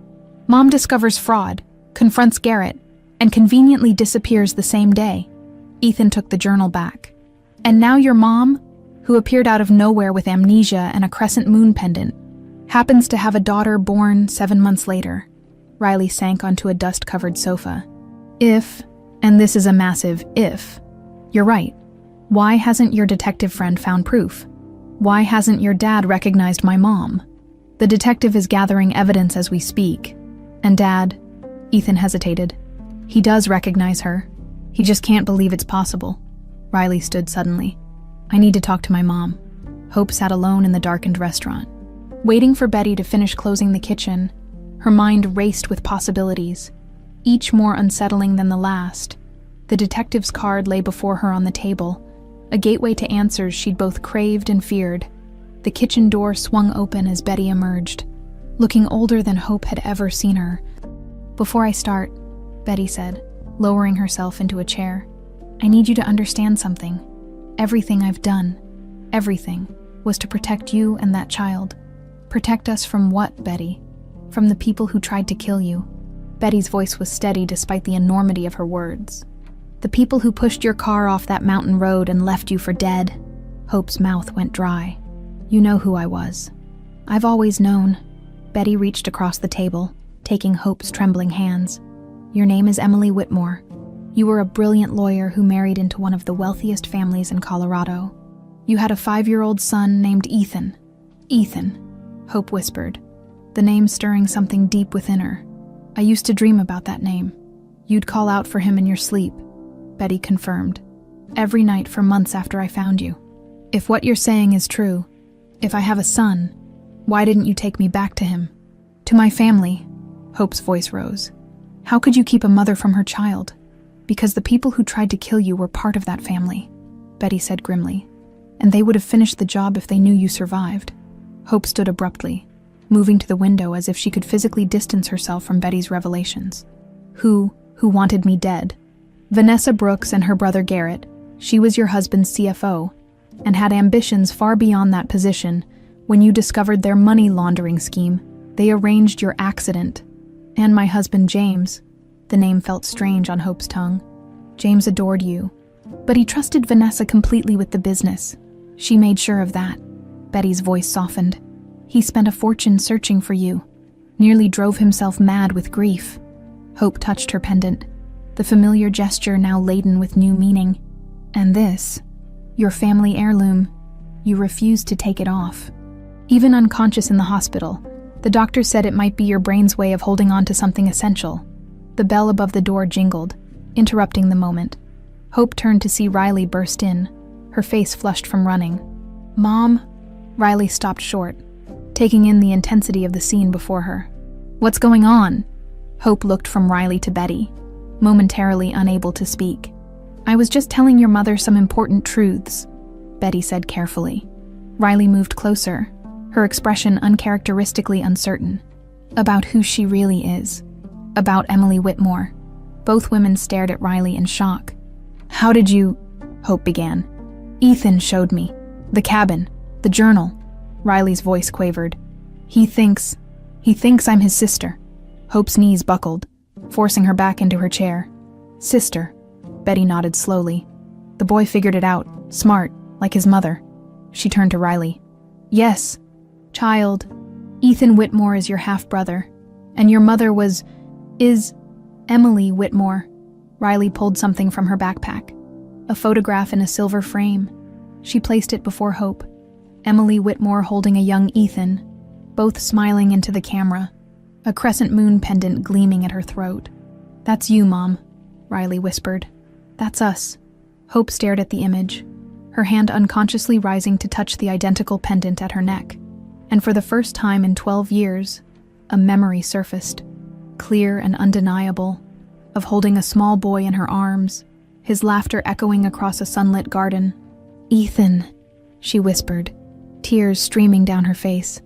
Mom discovers fraud, confronts Garrett, and conveniently disappears the same day." Ethan took the journal back. "And now your mom, who appeared out of nowhere with amnesia and a crescent moon pendant, happens to have a daughter born 7 months later." Riley sank onto a dust-covered sofa. "If, and this is a massive if, you're right, why hasn't your detective friend found proof? Why hasn't your dad recognized my mom? The detective is gathering evidence as we speak. And Dad," Ethan hesitated, "he does recognize her. He just can't believe it's possible." Riley stood suddenly. "I need to talk to my mom." Hope sat alone in the darkened restaurant. Waiting for Betty to finish closing the kitchen, her mind raced with possibilities, each more unsettling than the last. The detective's card lay before her on the table, a gateway to answers she'd both craved and feared. The kitchen door swung open as Betty emerged, looking older than Hope had ever seen her. "Before I start, Betty said, lowering herself into a chair. I need you to understand something. Everything I've done, everything, was to protect you and that child. Protect us from what, Betty? From the people who tried to kill you. Betty's voice was steady despite the enormity of her words. The people who pushed your car off that mountain road and left you for dead. Hope's mouth went dry. You know who I was. I've always known. Betty reached across the table, taking Hope's trembling hands. Your name is Emily Whitmore. You were a brilliant lawyer who married into one of the wealthiest families in Colorado. You had a 5-year-old son named Ethan. Ethan, Hope whispered, the name stirring something deep within her. I used to dream about that name. You'd call out for him in your sleep, Betty confirmed. Every night for months after I found you. If what you're saying is true, if I have a son, why didn't you take me back to him? To my family, Hope's voice rose. How could you keep a mother from her child? Because the people who tried to kill you were part of that family, Betty said grimly. And they would have finished the job if they knew you survived. Hope stood abruptly, moving to the window as if she could physically distance herself from Betty's revelations. Who wanted me dead? Vanessa Brooks and her brother Garrett. She was your husband's CFO, and had ambitions far beyond that position. When you discovered their money laundering scheme, they arranged your accident. And my husband James. The name felt strange on Hope's tongue. James adored you, but he trusted Vanessa completely with the business. She made sure of that. Betty's voice softened. He spent a fortune searching for you, nearly drove himself mad with grief. Hope touched her pendant, the familiar gesture now laden with new meaning. And this, your family heirloom, you refused to take it off. Even unconscious in the hospital, the doctor said it might be your brain's way of holding on to something essential. The bell above the door jingled, interrupting the moment. Hope turned to see Riley burst in, her face flushed from running. Mom? Riley stopped short, taking in the intensity of the scene before her. What's going on? Hope looked from Riley to Betty, momentarily unable to speak. I was just telling your mother some important truths, Betty said carefully. Riley moved closer, her expression uncharacteristically uncertain. About who she really is. About Emily Whitmore. Both women stared at Riley in shock. How did you... Hope began. Ethan showed me. The cabin. The journal. Riley's voice quavered. He thinks I'm his sister. Hope's knees buckled, forcing her back into her chair. Sister. Betty nodded slowly. The boy figured it out, smart, like his mother. She turned to Riley. Yes, child. Ethan Whitmore is your half-brother, and your mother is Emily Whitmore. Riley pulled something from her backpack. A photograph in a silver frame. She placed it before Hope. Emily Whitmore holding a young Ethan, both smiling into the camera, a crescent moon pendant gleaming at her throat. That's you, Mom, Riley whispered. That's us. Hope stared at the image, her hand unconsciously rising to touch the identical pendant at her neck. And for the first time in 12 years, a memory surfaced, clear and undeniable, of holding a small boy in her arms, his laughter echoing across a sunlit garden. Ethan, she whispered, tears streaming down her face.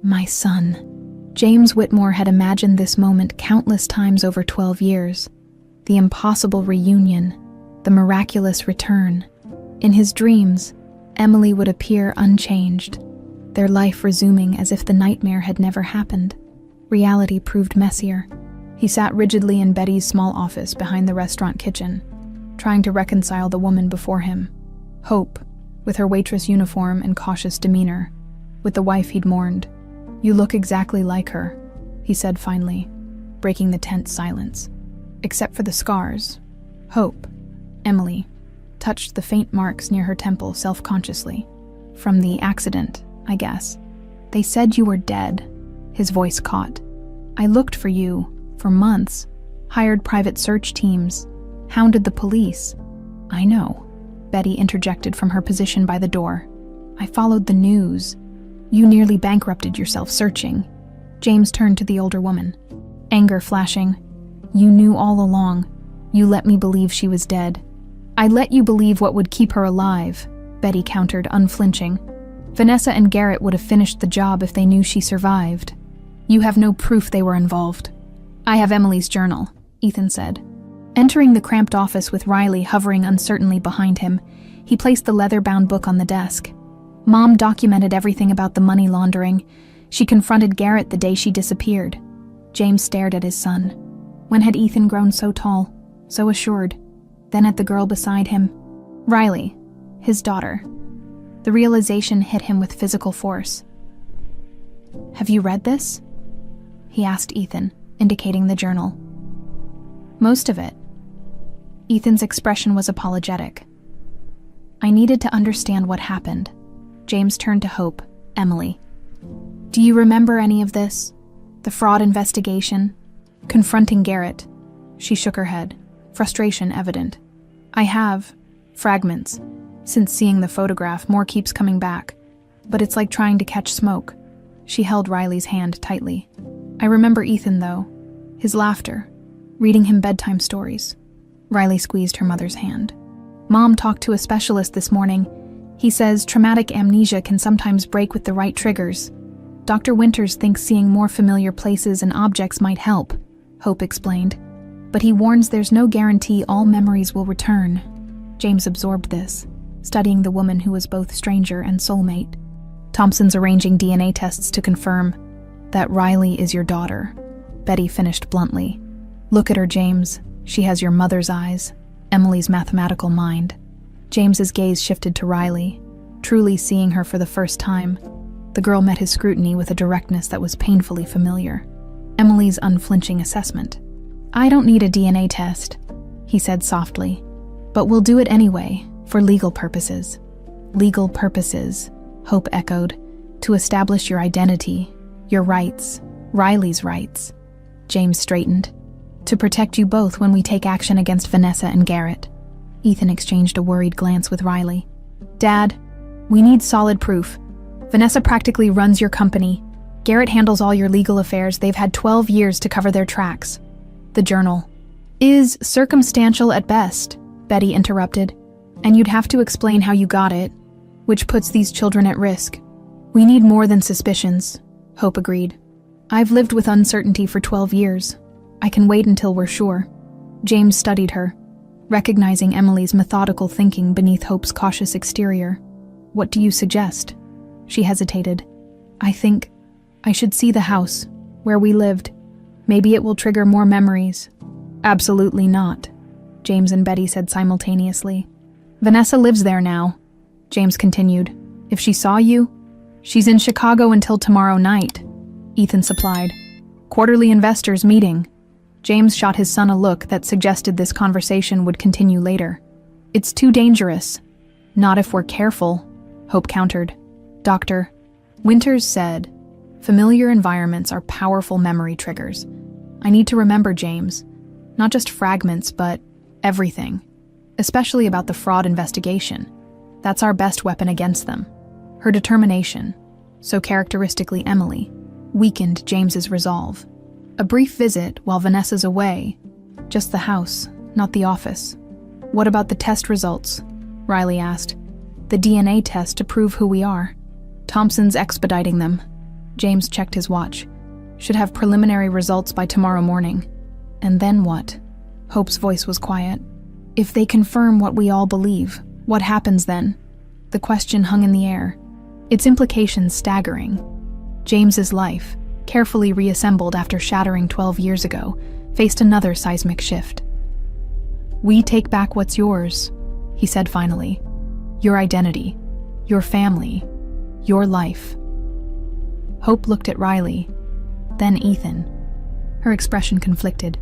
My son. James Whitmore had imagined this moment countless times over 12 years. The impossible reunion, the miraculous return. In his dreams, Emily would appear unchanged, their life resuming as if the nightmare had never happened. Reality proved messier. He sat rigidly in Betty's small office behind the restaurant kitchen, trying to reconcile the woman before him. Hope, with her waitress uniform and cautious demeanor, with the wife he'd mourned. You look exactly like her, he said finally, breaking the tense silence. Except for the scars. Hope, Emily, touched the faint marks near her temple self-consciously. From the accident, I guess. They said you were dead, his voice caught. I looked for you, for months, hired private search teams, hounded the police. I know, Betty interjected from her position by the door. I followed the news. You nearly bankrupted yourself searching. James turned to the older woman, anger flashing. You knew all along. You let me believe she was dead. I let you believe what would keep her alive, Betty countered, unflinching. Vanessa and Garrett would have finished the job if they knew she survived. You have no proof they were involved. I have Emily's journal. Ethan said. Entering the cramped office with Riley hovering uncertainly behind him, he placed the leather-bound book on the desk. Mom documented everything about the money laundering. She confronted Garrett the day she disappeared. James stared at his son. When had Ethan grown so tall, so assured? Then at the girl beside him. Riley, his daughter. The realization hit him with physical force. "Have you read this?" he asked Ethan, indicating the journal. "Most of it." Ethan's expression was apologetic. "I needed to understand what happened." James turned to Hope, Emily. "Do you remember any of this? The fraud investigation? Confronting Garrett?" She shook her head, frustration evident. "I have. Fragments. Since seeing the photograph, more keeps coming back. But it's like trying to catch smoke." She held Riley's hand tightly. "I remember Ethan, though. His laughter. Reading him bedtime stories." Riley squeezed her mother's hand. "Mom talked to a specialist this morning. He says traumatic amnesia can sometimes break with the right triggers. Dr. Winters thinks seeing more familiar places and objects might help," Hope explained. "But he warns there's no guarantee all memories will return." James absorbed this, studying the woman who was both stranger and soulmate. "Thompson's arranging DNA tests to confirm that Riley is your daughter," Betty finished bluntly. "Look at her, James. She has your mother's eyes, Emily's mathematical mind." James's gaze shifted to Riley, truly seeing her for the first time. The girl met his scrutiny with a directness that was painfully familiar. Emily's unflinching assessment. "I don't need a DNA test," he said softly. "But we'll do it anyway, for legal purposes." "Legal purposes," Hope echoed. "To establish your identity, your rights, Riley's rights." James straightened. "To protect you both when we take action against Vanessa and Garrett." Ethan exchanged a worried glance with Riley. "Dad, we need solid proof. Vanessa practically runs your company. Garrett handles all your legal affairs. They've had 12 years to cover their tracks." The journal is circumstantial at best, Betty interrupted. "And you'd have to explain how you got it, which puts these children at risk." "We need more than suspicions," Hope agreed. "I've lived with uncertainty for 12 years. I can wait until we're sure." James studied her, recognizing Emily's methodical thinking beneath Hope's cautious exterior. "What do you suggest?" She hesitated. "I think I should see the house, where we lived. Maybe it will trigger more memories." "Absolutely not," James and Betty said simultaneously. "Vanessa lives there now," James continued. "If she saw you, she's in Chicago until tomorrow night," Ethan supplied. "Quarterly investors meeting." James shot his son a look that suggested this conversation would continue later. "It's too dangerous." "Not if we're careful," Hope countered. Dr. Winters said, "Familiar environments are powerful memory triggers. I need to remember, James. Not just fragments, but everything. Especially about the fraud investigation. That's our best weapon against them." Her determination, so characteristically Emily, weakened James's resolve. A brief visit while Vanessa's away. Just the house, not the office. "What about the test results?" Riley asked. "The DNA test to prove who we are." "Thompson's expediting them." James checked his watch. "Should have preliminary results by tomorrow morning." "And then what?" Hope's voice was quiet. "If they confirm what we all believe, what happens then?" The question hung in the air, its implications staggering. James's life, carefully reassembled after shattering 12 years ago, faced another seismic shift. "We take back what's yours," he said finally. "Your identity, your family, your life." Hope looked at Riley, then Ethan. Her expression conflicted.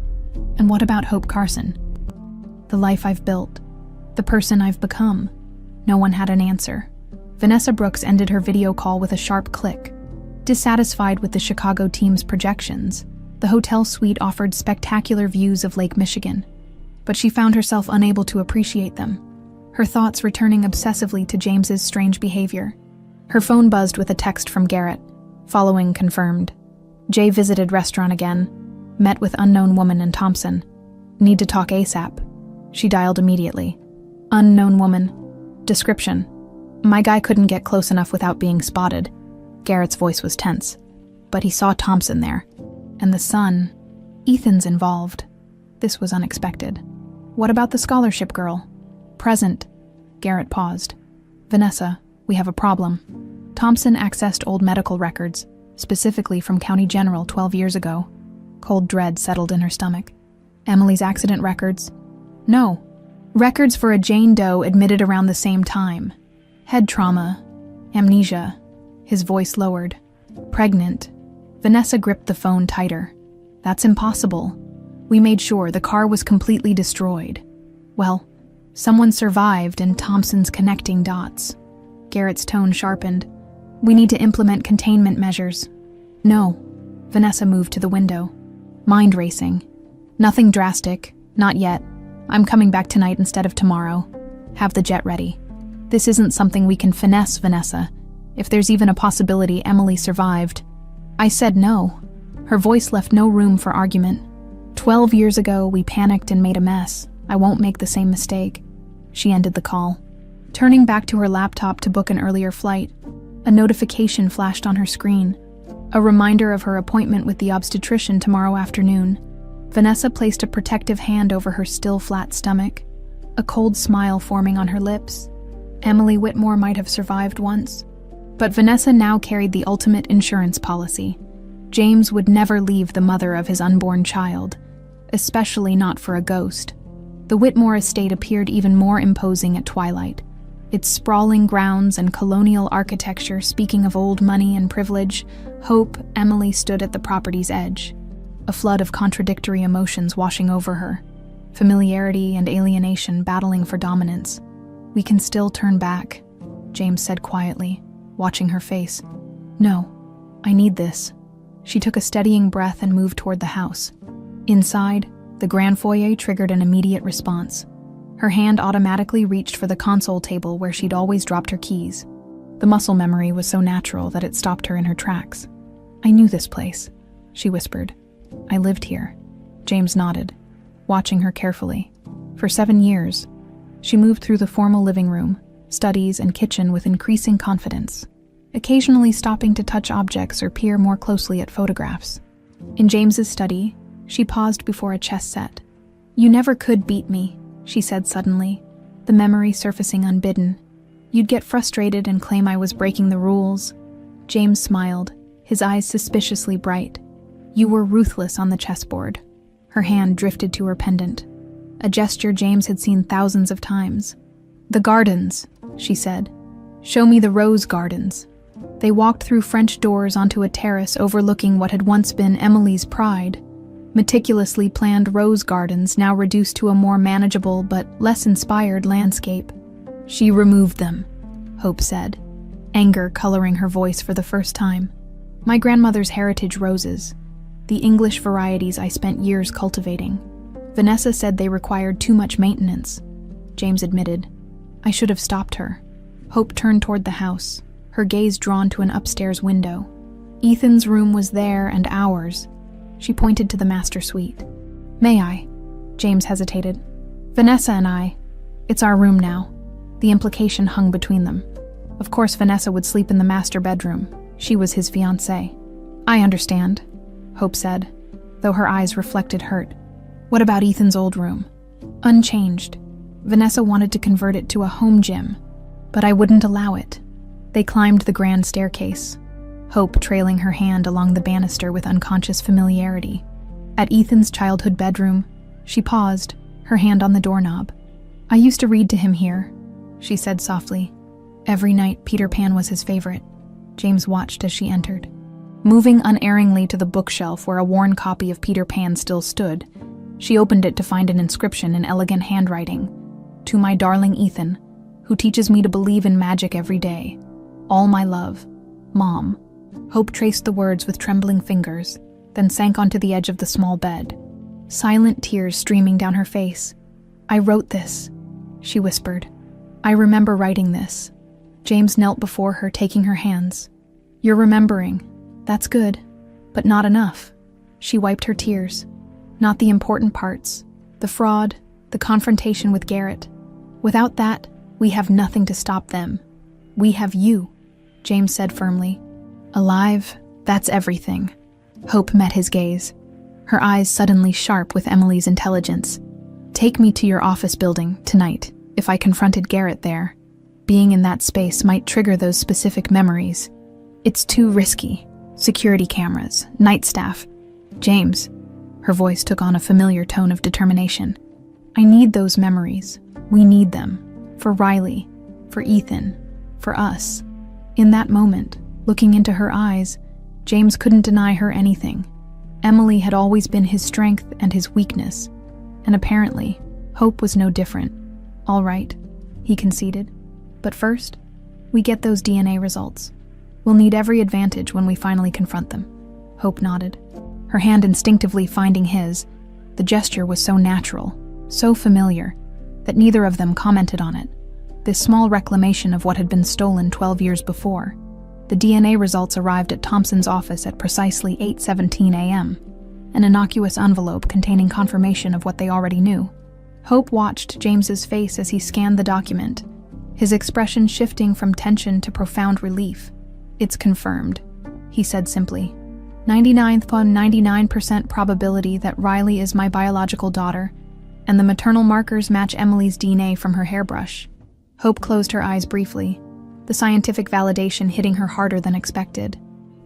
"And what about Hope Carson? The life I've built, the person I've become?" No one had an answer. Vanessa Brooks ended her video call with a sharp click. Dissatisfied with the Chicago team's projections, the hotel suite offered spectacular views of Lake Michigan, but she found herself unable to appreciate them, her thoughts returning obsessively to James's strange behavior. Her phone buzzed with a text from Garrett. Following confirmed. Jay visited restaurant again, met with unknown woman and Thompson. "Need to talk ASAP." She dialed immediately. Unknown woman. Description. "My guy couldn't get close enough without being spotted." Garrett's voice was tense. "But he saw Thompson there. And the son. Ethan's involved. This was unexpected. What about the scholarship girl? Present. Garrett paused. Vanessa, we have a problem. Thompson accessed old medical records, specifically from County General 12 years ago. Cold dread settled in her stomach. Emily's accident records? No. Records for a Jane Doe admitted around the same time. Head trauma. Amnesia. His voice lowered. Pregnant. Vanessa gripped the phone tighter. That's impossible. We made sure the car was completely destroyed. Well, someone survived and Thompson's connecting dots. Garrett's tone sharpened. We need to implement containment measures. No. Vanessa moved to the window. Mind racing. Nothing drastic. Not yet. I'm coming back tonight instead of tomorrow. Have the jet ready. This isn't something we can finesse, Vanessa. If there's even a possibility Emily survived. I said no. Her voice left no room for argument. 12 years ago, we panicked and made a mess. I won't make the same mistake. She ended the call. Turning back to her laptop to book an earlier flight, a notification flashed on her screen. A reminder of her appointment with the obstetrician tomorrow afternoon. Vanessa placed a protective hand over her still flat stomach, a cold smile forming on her lips. Emily Whitmore might have survived once, but Vanessa now carried the ultimate insurance policy. James would never leave the mother of his unborn child, especially not for a ghost. The Whitmore estate appeared even more imposing at twilight, its sprawling grounds and colonial architecture speaking of old money and privilege. Hope, Emily stood at the property's edge, a flood of contradictory emotions washing over her, familiarity and alienation battling for dominance. We can still turn back, James said quietly, watching her face. No, I need this. She took a steadying breath and moved toward the house. Inside, the grand foyer triggered an immediate response. Her hand automatically reached for the console table where she'd always dropped her keys. The muscle memory was so natural that it stopped her in her tracks. I knew this place, she whispered. I lived here. James nodded, watching her carefully. For 7 years, she moved through the formal living room, studies, and kitchen with increasing confidence, occasionally stopping to touch objects or peer more closely at photographs. In James's study, she paused before a chess set. You never could beat me, she said suddenly, the memory surfacing unbidden. You'd get frustrated and claim I was breaking the rules. James smiled, his eyes suspiciously bright. You were ruthless on the chessboard. Her hand drifted to her pendant, a gesture James had seen thousands of times. The gardens, she said. Show me the rose gardens. They walked through French doors onto a terrace overlooking what had once been Emily's pride. Meticulously planned rose gardens now reduced to a more manageable but less inspired landscape. She removed them, Hope said, anger coloring her voice for the first time. My grandmother's heritage roses, the English varieties I spent years cultivating. Vanessa said they required too much maintenance. James admitted. I should have stopped her. Hope turned toward the house, her gaze drawn to an upstairs window. Ethan's room was there and ours. She pointed to the master suite. May I? James hesitated. Vanessa and I. It's our room now. The implication hung between them. Of course Vanessa would sleep in the master bedroom. She was his fiancée. I understand, Hope said, though her eyes reflected hurt. What about Ethan's old room? Unchanged. Vanessa wanted to convert it to a home gym, but I wouldn't allow it. They climbed the grand staircase, Hope trailing her hand along the banister with unconscious familiarity. At Ethan's childhood bedroom, she paused, her hand on the doorknob. I used to read to him here, she said softly. Every night, Peter Pan was his favorite. James watched as she entered. Moving unerringly to the bookshelf where a worn copy of Peter Pan still stood, she opened it to find an inscription in elegant handwriting. To my darling Ethan, who teaches me to believe in magic every day. All my love. Mom. Hope traced the words with trembling fingers, then sank onto the edge of the small bed, silent tears streaming down her face. I wrote this, she whispered. I remember writing this. James knelt before her, taking her hands. You're remembering. That's good, but not enough. She wiped her tears. Not the important parts. The fraud, the confrontation with Garrett. Without that, we have nothing to stop them. We have you, James said firmly. Alive, that's everything. Hope met his gaze. her eyes suddenly sharp with Emily's intelligence. "Take me to your office building tonight. If I confronted Garrett there, being in that space might trigger those specific memories. It's too risky. Security cameras, night staff. James," her voice took on a familiar tone of determination. "I need those memories. We need them. For Riley, for Ethan, for us." In that moment, looking into her eyes, James couldn't deny her anything. Emily had always been his strength and his weakness, and apparently, Hope was no different. "All right," he conceded. "But first, we get those DNA results. We'll need every advantage when we finally confront them." Hope nodded, her hand instinctively finding his. The gesture was so natural, so familiar, that neither of them commented on it. This small reclamation of what had been stolen 12 years before. The DNA results arrived at Thompson's office at precisely 8:17 a.m., an innocuous envelope containing confirmation of what they already knew. Hope watched James's face as he scanned the document, his expression shifting from tension to profound relief. "It's confirmed," he said simply. 99.99% probability that Riley is my biological daughter, and the maternal markers match Emily's DNA from her hairbrush. Hope closed her eyes briefly, the scientific validation hitting her harder than expected.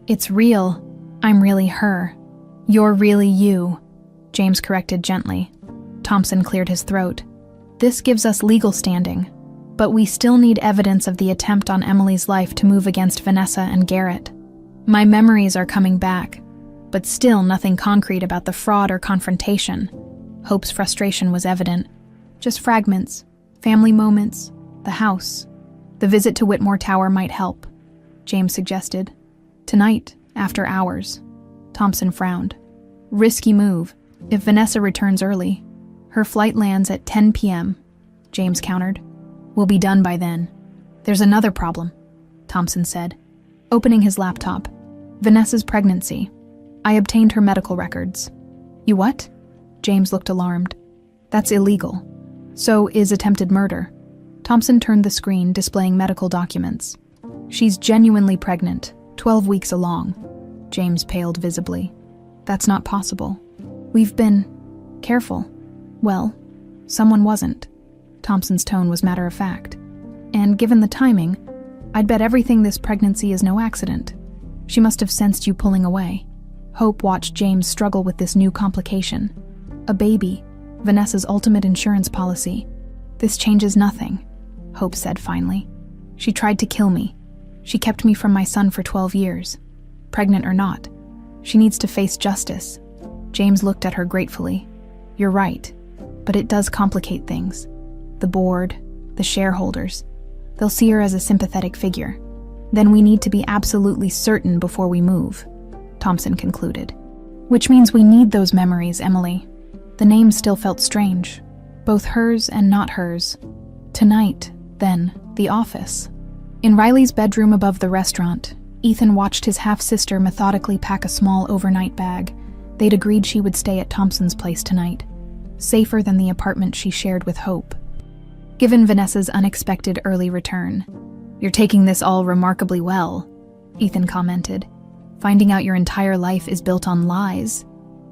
"It's real. I'm really her. You're really you," James corrected gently. Thompson cleared his throat. "This gives us legal standing, but we still need evidence of the attempt on Emily's life to move against Vanessa and Garrett. My memories are coming back, but still nothing concrete about the fraud or confrontation." Hope's frustration was evident. "Just fragments, family moments, the house. The visit to Whitmore Tower might help," James suggested. "Tonight, after hours." Thompson frowned. "Risky move. If Vanessa returns early, her flight lands at 10 p.m., James countered. "We'll be done by then." "There's another problem," Thompson said, opening his laptop. "Vanessa's pregnancy. I obtained her medical records." "You what?" James looked alarmed. "That's illegal. So is attempted murder." Thompson turned the screen, displaying medical documents. "She's genuinely pregnant, 12 weeks along." James paled visibly. "That's not possible. We've been careful." "Well, someone wasn't." Thompson's tone was matter-of-fact. "And given the timing, I'd bet everything this pregnancy is no accident. She must have sensed you pulling away." Hope watched James struggle with this new complication. A baby, Vanessa's ultimate insurance policy. "This changes nothing," Hope said finally. "She tried to kill me. She kept me from my son for 12 years. Pregnant or not, she needs to face justice." James looked at her gratefully. "You're right, but it does complicate things. The board, the shareholders, they'll see her as a sympathetic figure. Then we need to be absolutely certain before we move," Thompson concluded. "Which means we need those memories, Emily." The name still felt strange, both hers and not hers. Tonight, then, the office. In Riley's bedroom above the restaurant, Ethan watched his half-sister methodically pack a small overnight bag. They'd agreed she would stay at Thompson's place tonight, safer than the apartment she shared with Hope. Given Vanessa's unexpected early return, "You're taking this all remarkably well," Ethan commented. "Finding out your entire life is built on lies."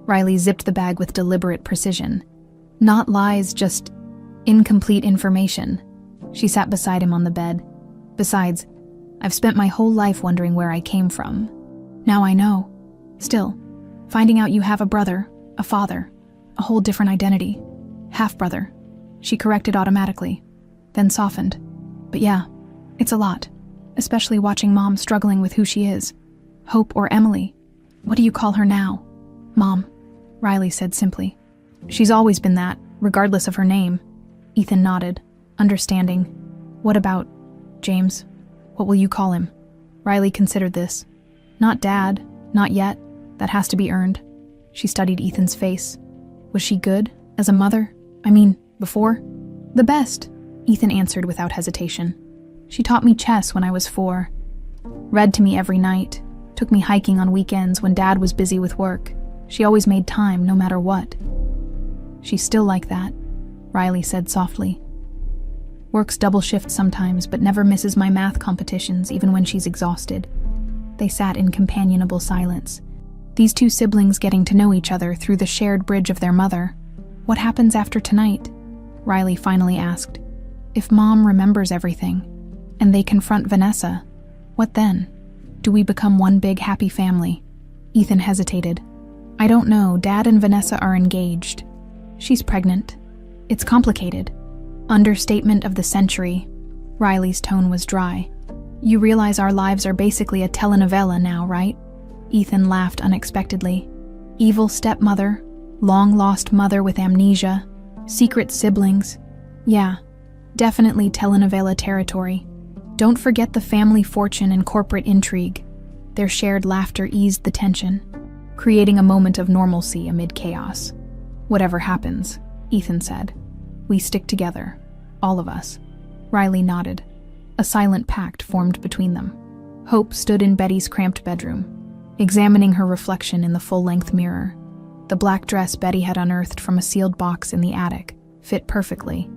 Riley zipped the bag with deliberate precision. "Not lies, just incomplete information." She sat beside him on the bed. "Besides, I've spent my whole life wondering where I came from. Now I know. Still, finding out you have a brother, a father, a whole different identity. Half-brother." She corrected automatically, then softened. "But yeah, it's a lot, especially watching Mom struggling with who she is. Hope or Emily. What do you call her now?" "Mom," Riley said simply. "She's always been that, regardless of her name." Ethan nodded, understanding. "What about James? What will you call him?" Riley considered this. "Not Dad, not yet. That has to be earned." She studied Ethan's face. "Was she good, as a mother? I mean, before?" "The best," Ethan answered without hesitation. "She taught me chess when I was 4. Read to me every night. Took me hiking on weekends when Dad was busy with work. She always made time, no matter what." "She's still like that," Riley said softly. "Works double shift sometimes, but never misses my math competitions, even when she's exhausted." They sat in companionable silence. These two siblings getting to know each other through the shared bridge of their mother. What happens after tonight? Riley finally asked. If Mom remembers everything, and they confront Vanessa, what then? Do we become one big happy family? Ethan hesitated. I don't know, Dad and Vanessa are engaged. She's pregnant. It's complicated. Understatement of the century. Riley's tone was dry. You realize our lives are basically a telenovela now, right? Ethan laughed unexpectedly. Evil stepmother, long-lost mother with amnesia, secret siblings. Yeah, definitely telenovela territory. Don't forget the family fortune and corporate intrigue. Their shared laughter eased the tension, creating a moment of normalcy amid chaos. Whatever happens, Ethan said, we stick together, all of us. Riley nodded. A silent pact formed between them. Hope stood in Betty's cramped bedroom, examining her reflection in the full-length mirror. The black dress Betty had unearthed from a sealed box in the attic fit perfectly,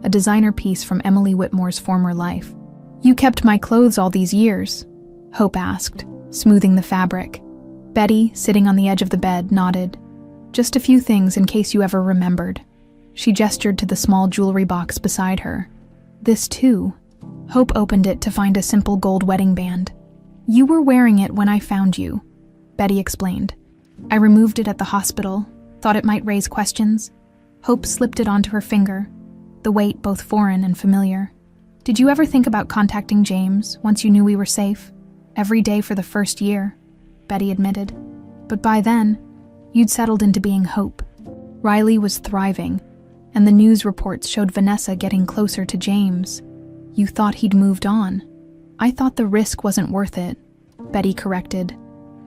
a designer piece from Emily Whitmore's former life. You kept my clothes all these years? Hope asked, smoothing the fabric. Betty, sitting on the edge of the bed, nodded. Just a few things in case you ever remembered. She gestured to the small jewelry box beside her. This too. Hope opened it to find a simple gold wedding band. You were wearing it when I found you, Betty explained. I removed it at the hospital, thought it might raise questions. Hope slipped it onto her finger, the weight both foreign and familiar. Did you ever think about contacting James once you knew we were safe? Every day for the first year, Betty admitted. But by then, you'd settled into being Hope. Riley was thriving, and the news reports showed Vanessa getting closer to James. You thought he'd moved on. I thought the risk wasn't worth it, Betty corrected.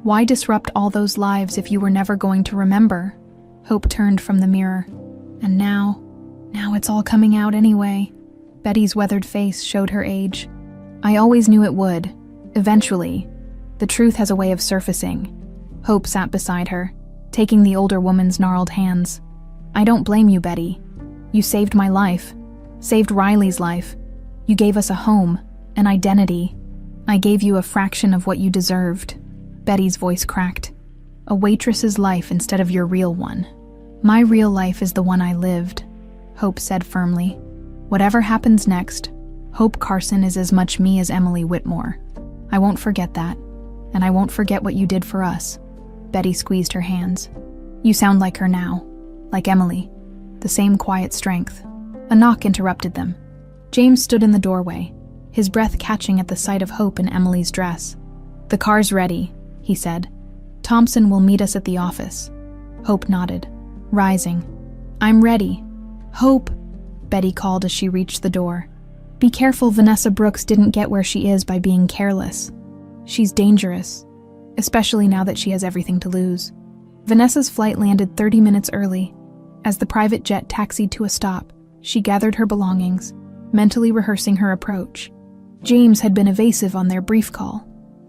Why disrupt all those lives if you were never going to remember? Hope turned from the mirror. And now it's all coming out anyway. Betty's weathered face showed her age. I always knew it would. Eventually. The truth has a way of surfacing. Hope sat beside her, taking the older woman's gnarled hands. I don't blame you, Betty. You saved my life. Saved Riley's life. You gave us a home, an identity. I gave you a fraction of what you deserved. Betty's voice cracked. A waitress's life instead of your real one. My real life is the one I lived, Hope said firmly. Whatever happens next, Hope Carson is as much me as Emily Whitmore. I won't forget that, and I won't forget what you did for us. Betty squeezed her hands. You sound like her now, like Emily, the same quiet strength. A knock interrupted them. James stood in the doorway, his breath catching at the sight of Hope in Emily's dress. The car's ready, he said. Thompson will meet us at the office. Hope nodded, rising. I'm ready. Hope, Betty called as she reached the door. Be careful Vanessa Brooks didn't get where she is by being careless. She's dangerous, especially now that she has everything to lose. Vanessa's flight landed 30 minutes early. As the private jet taxied to a stop, she gathered her belongings, mentally rehearsing her approach. James had been evasive on their brief call,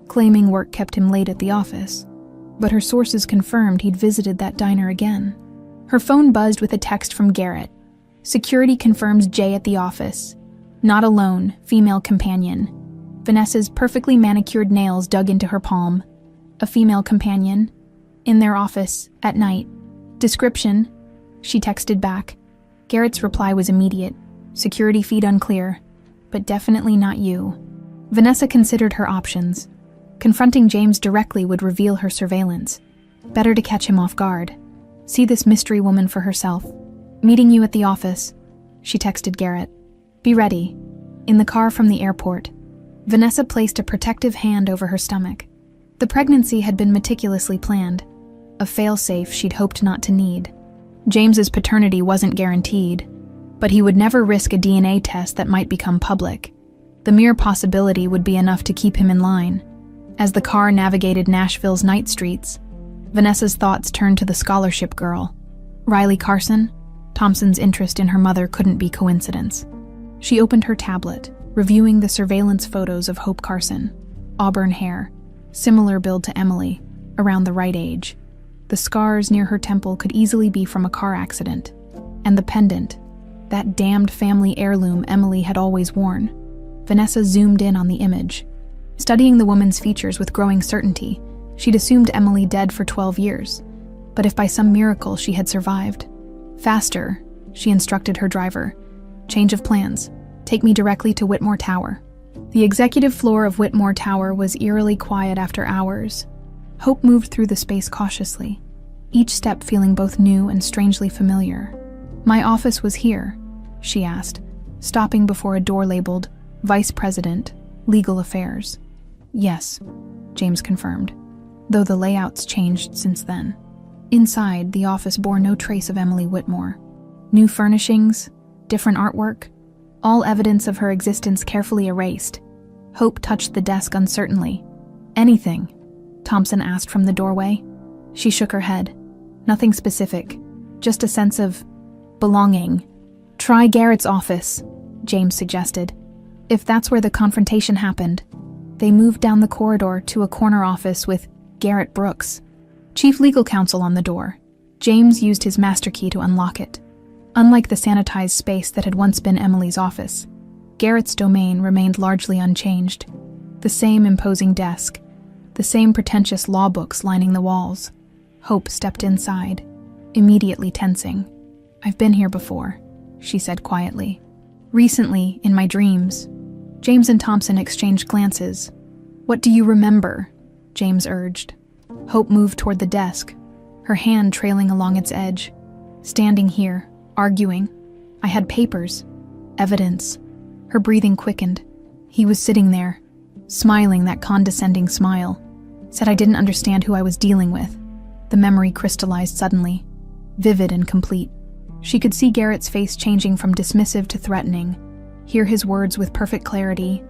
claiming work kept him late at the office, but her sources confirmed he'd visited that diner again. Her phone buzzed with a text from Garrett. Security confirms Jay at the office. Not alone, female companion. Vanessa's perfectly manicured nails dug into her palm. A female companion. In their office, at night. Description, she texted back. Garrett's reply was immediate. Security feed unclear, but definitely not you. Vanessa considered her options. Confronting James directly would reveal her surveillance. Better to catch him off guard. See this mystery woman for herself. Meeting you at the office, she texted Garrett. Be ready. In the car from the airport. Vanessa placed a protective hand over her stomach. The pregnancy had been meticulously planned. A fail-safe she'd hoped not to need. James's paternity wasn't guaranteed, but he would never risk a DNA test that might become public. The mere possibility would be enough to keep him in line. As the car navigated Nashville's night streets, Vanessa's thoughts turned to the scholarship girl. Riley Carson? Thompson's interest in her mother couldn't be coincidence. She opened her tablet, reviewing the surveillance photos of Hope Carson. Auburn hair, similar build to Emily, around the right age. The scars near her temple could easily be from a car accident. And the pendant, that damned family heirloom Emily had always worn. Vanessa zoomed in on the image. Studying the woman's features with growing certainty, She'd assumed Emily dead for 12 years, but if by some miracle she had survived. Faster, she instructed her driver. Change of plans. Take me directly to Whitmore Tower. The executive floor of Whitmore Tower was eerily quiet after hours. Hope moved through the space cautiously, each step feeling both new and strangely familiar. My office was here, she asked, stopping before a door labeled Vice President, Legal Affairs. Yes, James confirmed, though the layouts changed since then. Inside, the office bore no trace of Emily Whitmore. New furnishings, different artwork, all evidence of her existence carefully erased. Hope touched the desk uncertainly. Anything? Thompson asked from the doorway. She shook her head. Nothing specific, just a sense of belonging. Try Garrett's office, James suggested. If that's where the confrontation happened. They moved down the corridor to a corner office with Garrett Brooks, chief legal counsel, on the door. James used his master key to unlock it. Unlike the sanitized space that had once been Emily's office, Garrett's domain remained largely unchanged. The same imposing desk, the same pretentious law books lining the walls. Hope stepped inside, immediately tensing. I've been here before, she said quietly. Recently, in my dreams. James and Thompson exchanged glances. What do you remember? James urged. Hope moved toward the desk, her hand trailing along its edge. Standing here, arguing. I had papers, evidence. Her breathing quickened. He was sitting there, smiling that condescending smile. Said I didn't understand who I was dealing with. The memory crystallized suddenly, vivid and complete. She could see Garrett's face changing from dismissive to threatening, hear his words with perfect clarity.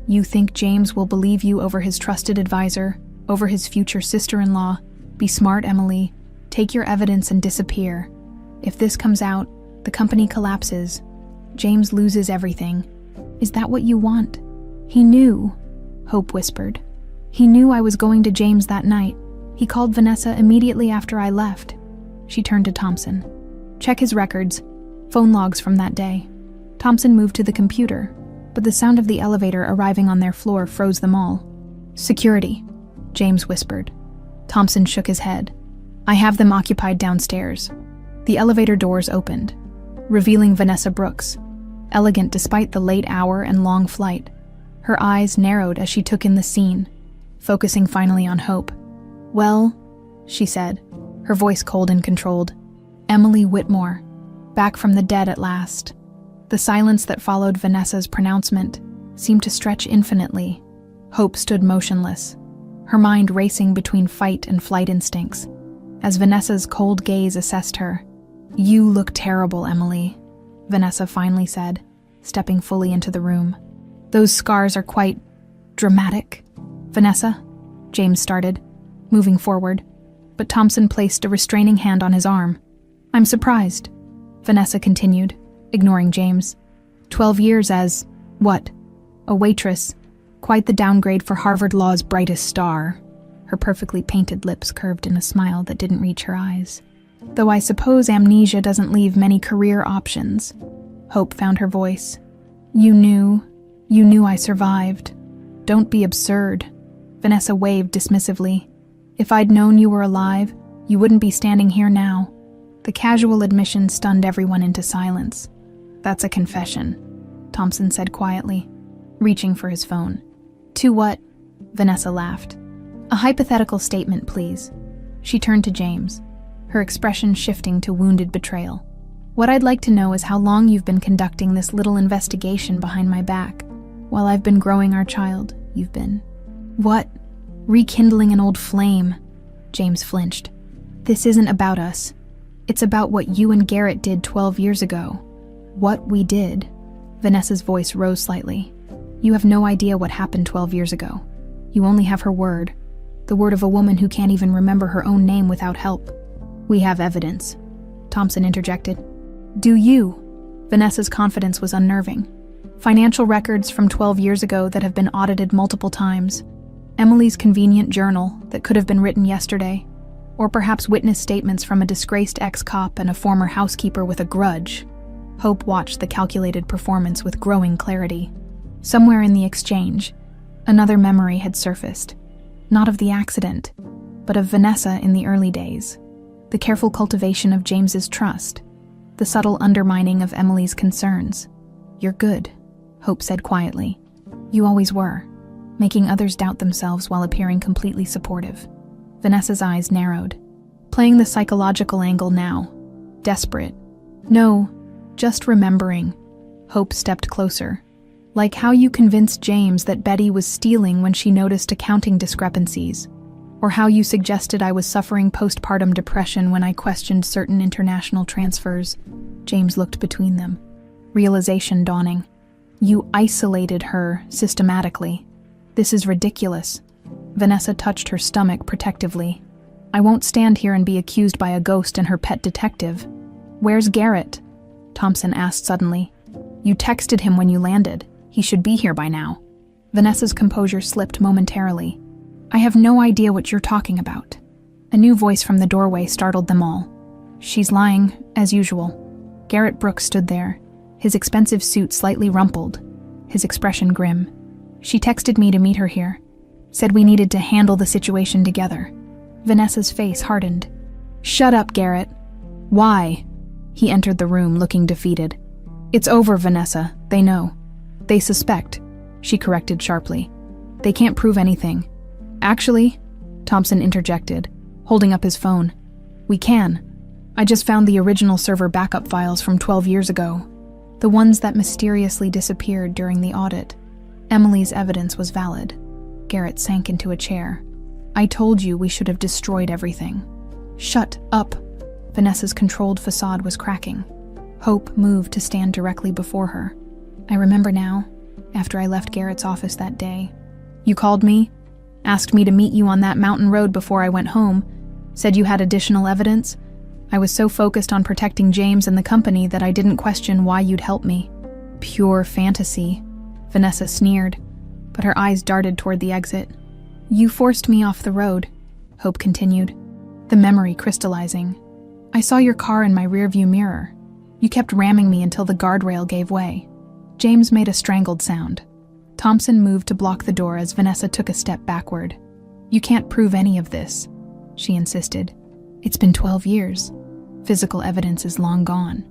You think James will believe you over his trusted advisor, over his future sister-in-law? Be smart, Emily. Take your evidence and disappear. If this comes out, the company collapses. James loses everything. Is that what you want? He knew, Hope whispered. He knew I was going to James that night. He called Vanessa immediately after I left. She turned to Thompson. Check his records, phone logs from that day. Thompson moved to the computer, but the sound of the elevator arriving on their floor froze them all. Security, James whispered. Thompson shook his head. I have them occupied downstairs. The elevator doors opened, revealing Vanessa Brooks, elegant despite the late hour and long flight. Her eyes narrowed as she took in the scene, focusing finally on Hope. Well, she said, her voice cold and controlled. Emily Whitmore, back from the dead at last. The silence that followed Vanessa's pronouncement seemed to stretch infinitely. Hope stood motionless, her mind racing between fight and flight instincts, as Vanessa's cold gaze assessed her. You look terrible, Emily, Vanessa finally said, stepping fully into the room. Those scars are quite dramatic. Vanessa, James started, moving forward, but Thompson placed a restraining hand on his arm. I'm surprised, Vanessa continued, ignoring James. 12 years as, what? A waitress. Quite the downgrade for Harvard Law's brightest star. Her perfectly painted lips curved in a smile that didn't reach her eyes. Though I suppose amnesia doesn't leave many career options. Hope found her voice. You knew I survived. Don't be absurd. Vanessa waved dismissively. If I'd known you were alive, you wouldn't be standing here now. The casual admission stunned everyone into silence. That's a confession, Thompson said quietly, reaching for his phone. To what? Vanessa laughed. A hypothetical statement, please. She turned to James, her expression shifting to wounded betrayal. What I'd like to know is how long you've been conducting this little investigation behind my back. While I've been growing our child, you've been... What? Rekindling an old flame. James flinched. This isn't about us. It's about what you and Garrett did 12 years ago. What we did. Vanessa's voice rose slightly. You have no idea what happened 12 years ago. You only have her word. The word of a woman who can't even remember her own name without help. We have evidence, Thompson interjected. Do you? Vanessa's confidence was unnerving. Financial records from 12 years ago that have been audited multiple times. Emily's convenient journal that could have been written yesterday. Or perhaps witness statements from a disgraced ex-cop and a former housekeeper with a grudge. Hope watched the calculated performance with growing clarity. Somewhere in the exchange, another memory had surfaced. Not of the accident, but of Vanessa in the early days. The careful cultivation of James's trust. The subtle undermining of Emily's concerns. "You're good," Hope said quietly. "You always were," making others doubt themselves while appearing completely supportive. Vanessa's eyes narrowed. Playing the psychological angle now. Desperate. "No, just remembering." Hope stepped closer. "Like how you convinced James that Betty was stealing when she noticed accounting discrepancies. Or how you suggested I was suffering postpartum depression when I questioned certain international transfers." James looked between them. Realization dawning. "You isolated her systematically. This is ridiculous." Vanessa touched her stomach protectively. "I won't stand here and be accused by a ghost and her pet detective." "Where's Garrett?" Thompson asked suddenly. "You texted him when you landed. He should be here by now." Vanessa's composure slipped momentarily. "I have no idea what you're talking about." A new voice from the doorway startled them all. "She's lying, as usual." Garrett Brooks stood there, his expensive suit slightly rumpled, his expression grim. "She texted me to meet her here. Said we needed to handle the situation together." Vanessa's face hardened. "Shut up, Garrett." "Why?" He entered the room, looking defeated. "It's over, Vanessa. They know. They suspect," she corrected sharply. "They can't prove anything." "Actually," Thompson interjected, holding up his phone, "we can. I just found the original server backup files from 12 years ago. The ones that mysteriously disappeared during the audit. Emily's evidence was valid." Garrett sank into a chair. "I told you we should have destroyed everything." "Shut up." Vanessa's controlled facade was cracking. Hope moved to stand directly before her. "I remember now, after I left Garrett's office that day. You called me, asked me to meet you on that mountain road before I went home, said you had additional evidence. I was so focused on protecting James and the company that I didn't question why you'd help me." "Pure fantasy," Vanessa sneered, but her eyes darted toward the exit. "You forced me off the road," Hope continued, the memory crystallizing. "I saw your car in my rearview mirror. You kept ramming me until the guardrail gave way." James made a strangled sound. Thompson moved to block the door as Vanessa took a step backward. "You can't prove any of this," she insisted. "It's been 12 years. Physical evidence is long gone."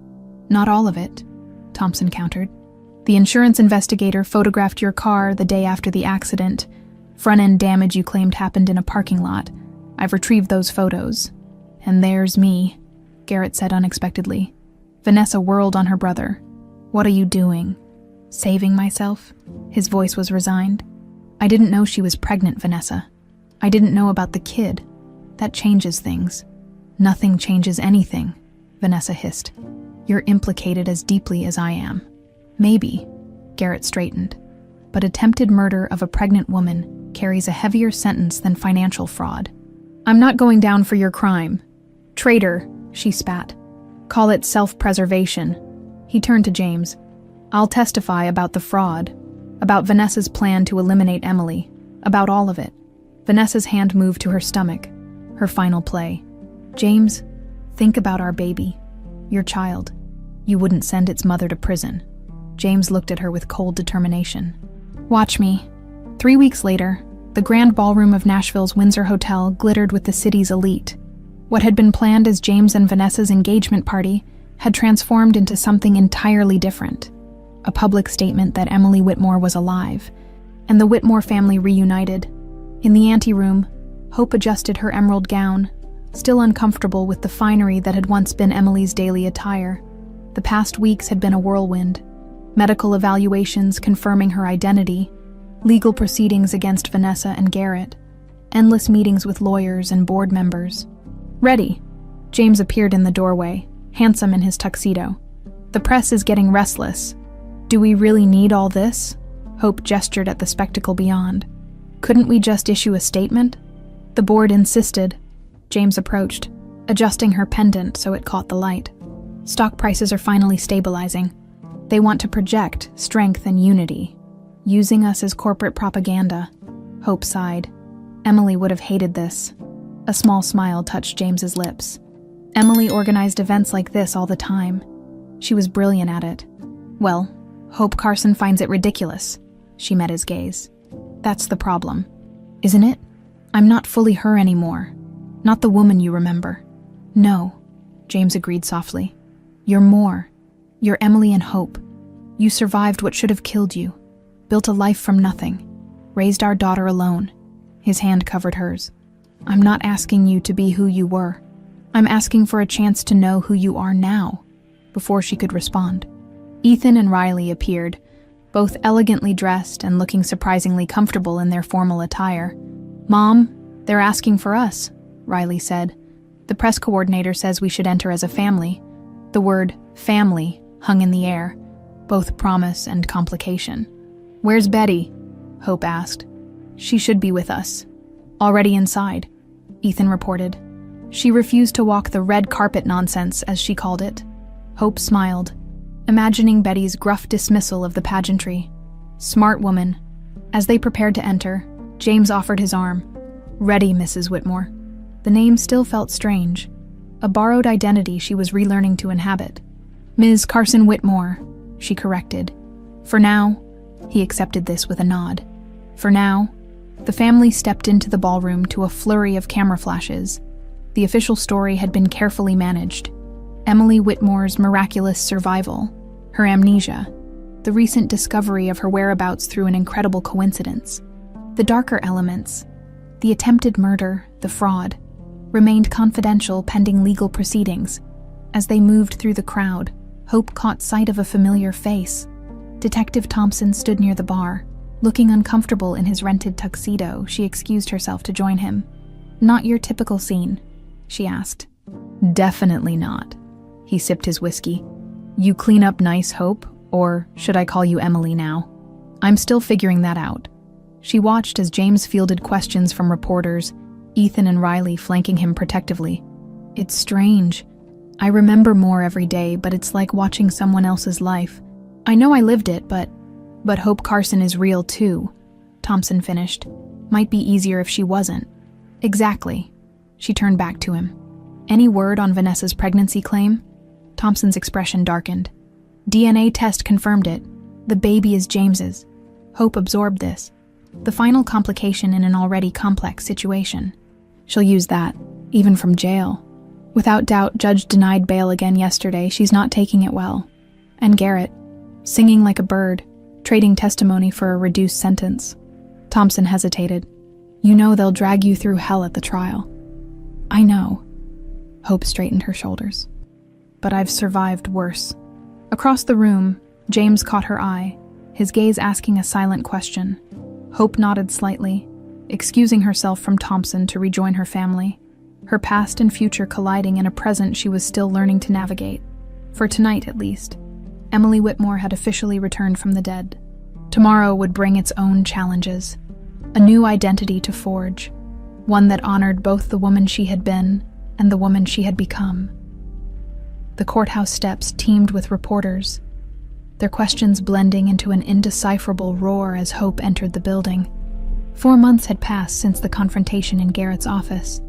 "Not all of it," Thompson countered. "The insurance investigator photographed your car the day after the accident. Front-end damage you claimed happened in a parking lot. I've retrieved those photos. And there's me," Garrett said unexpectedly. Vanessa whirled on her brother. "What are you doing?" "Saving myself?" His voice was resigned. "I didn't know she was pregnant, Vanessa. I didn't know about the kid. That changes things." "Nothing changes anything," Vanessa hissed. "You're implicated as deeply as I am." "Maybe," Garrett straightened. "But attempted murder of a pregnant woman carries a heavier sentence than financial fraud." "I'm not going down for your crime." "Traitor," she spat. "Call it self-preservation." He turned to James. "I'll testify about the fraud, about Vanessa's plan to eliminate Emily, about all of it." Vanessa's hand moved to her stomach, her final play. "James, think about our baby, your child. You wouldn't send its mother to prison." James looked at her with cold determination. "Watch me." 3 weeks later, the grand ballroom of Nashville's Windsor Hotel glittered with the city's elite. What had been planned as James and Vanessa's engagement party had transformed into something entirely different. A public statement that Emily Whitmore was alive, and the Whitmore family reunited. In the anteroom, Hope adjusted her emerald gown, still uncomfortable with the finery that had once been Emily's daily attire. The past weeks had been a whirlwind. Medical evaluations confirming her identity, legal proceedings against Vanessa and Garrett, endless meetings with lawyers and board members. "Ready." James appeared in the doorway, handsome in his tuxedo. "The press is getting restless. Do we really need all this?" Hope gestured at the spectacle beyond. "Couldn't we just issue a statement?" The board insisted. James approached, adjusting her pendant so it caught the light. "Stock prices are finally stabilizing. They want to project strength and unity, using us as corporate propaganda." Hope sighed. Emily would have hated this. A small smile touched James's lips. Emily organized events like this all the time. She was brilliant at it. "Well, Hope Carson finds it ridiculous." She met his gaze. "That's the problem, isn't it? I'm not fully her anymore. Not the woman you remember. No, James agreed softly. You're more. You're Emily and Hope. You survived what should have killed you. Built a life from nothing. Raised our daughter alone. His hand covered hers. I'm not asking you to be who you were. I'm asking for a chance to know who you are now. Before she could respond, Ethan and Riley appeared, both elegantly dressed and looking surprisingly comfortable in their formal attire. Mom, they're asking for us, Riley said. The press coordinator says we should enter as a family. The word family hung in the air, both promise and complication. Where's Betty? Hope asked. She should be with us. Already inside, Ethan reported. She refused to walk the red carpet nonsense, as she called it. Hope smiled, imagining Betty's gruff dismissal of the pageantry. Smart woman. As they prepared to enter, James offered his arm. Ready, Mrs. Whitmore. The name still felt strange, a borrowed identity she was relearning to inhabit. Ms. Carson Whitmore, she corrected. For now, he accepted this with a nod. For now, the family stepped into the ballroom to a flurry of camera flashes. The official story had been carefully managed. Emily Whitmore's miraculous survival, her amnesia, the recent discovery of her whereabouts through an incredible coincidence. The darker elements, the attempted murder, the fraud, remained confidential pending legal proceedings. As they moved through the crowd, Hope caught sight of a familiar face. Detective Thompson stood near the bar. Looking uncomfortable in his rented tuxedo, she excused herself to join him. Not your typical scene, she asked. Definitely not. He sipped his whiskey. You clean up nice, Hope, or should I call you Emily now? I'm still figuring that out. She watched as James fielded questions from reporters, Ethan and Riley flanking him protectively. It's strange. I remember more every day, but it's like watching someone else's life. I know I lived it, but Hope Carson is real too, Thompson finished. Might be easier if she wasn't. Exactly. She turned back to him. Any word on Vanessa's pregnancy claim? Thompson's expression darkened. DNA test confirmed it. The baby is James's. Hope absorbed this. The final complication in an already complex situation. She'll use that, even from jail. Without doubt, Judge denied bail again yesterday. She's not taking it well. And Garrett, singing like a bird, trading testimony for a reduced sentence. Thompson hesitated. You know they'll drag you through hell at the trial. I know. Hope straightened her shoulders. But I've survived worse. Across the room, James caught her eye, his gaze asking a silent question. Hope nodded slightly, excusing herself from Thompson to rejoin her family, her past and future colliding in a present she was still learning to navigate. For tonight, at least, Emily Whitmore had officially returned from the dead. Tomorrow would bring its own challenges, a new identity to forge, one that honored both the woman she had been and the woman she had become. The courthouse steps teemed with reporters, their questions blending into an indecipherable roar as Hope entered the building. 4 months had passed since the confrontation in Garrett's office,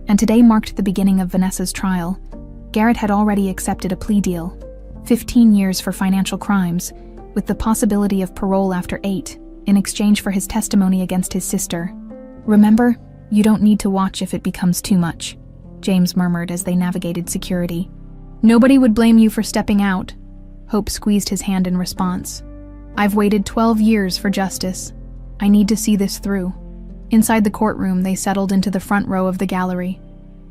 and today marked the beginning of Vanessa's trial. Garrett had already accepted a plea deal, 15 years for financial crimes, with the possibility of parole after 8, in exchange for his testimony against his sister. Remember, you don't need to watch if it becomes too much, James murmured as they navigated security. Nobody would blame you for stepping out. Hope squeezed his hand in response. I've waited 12 years for justice. I need to see this through. Inside the courtroom, they settled into the front row of the gallery.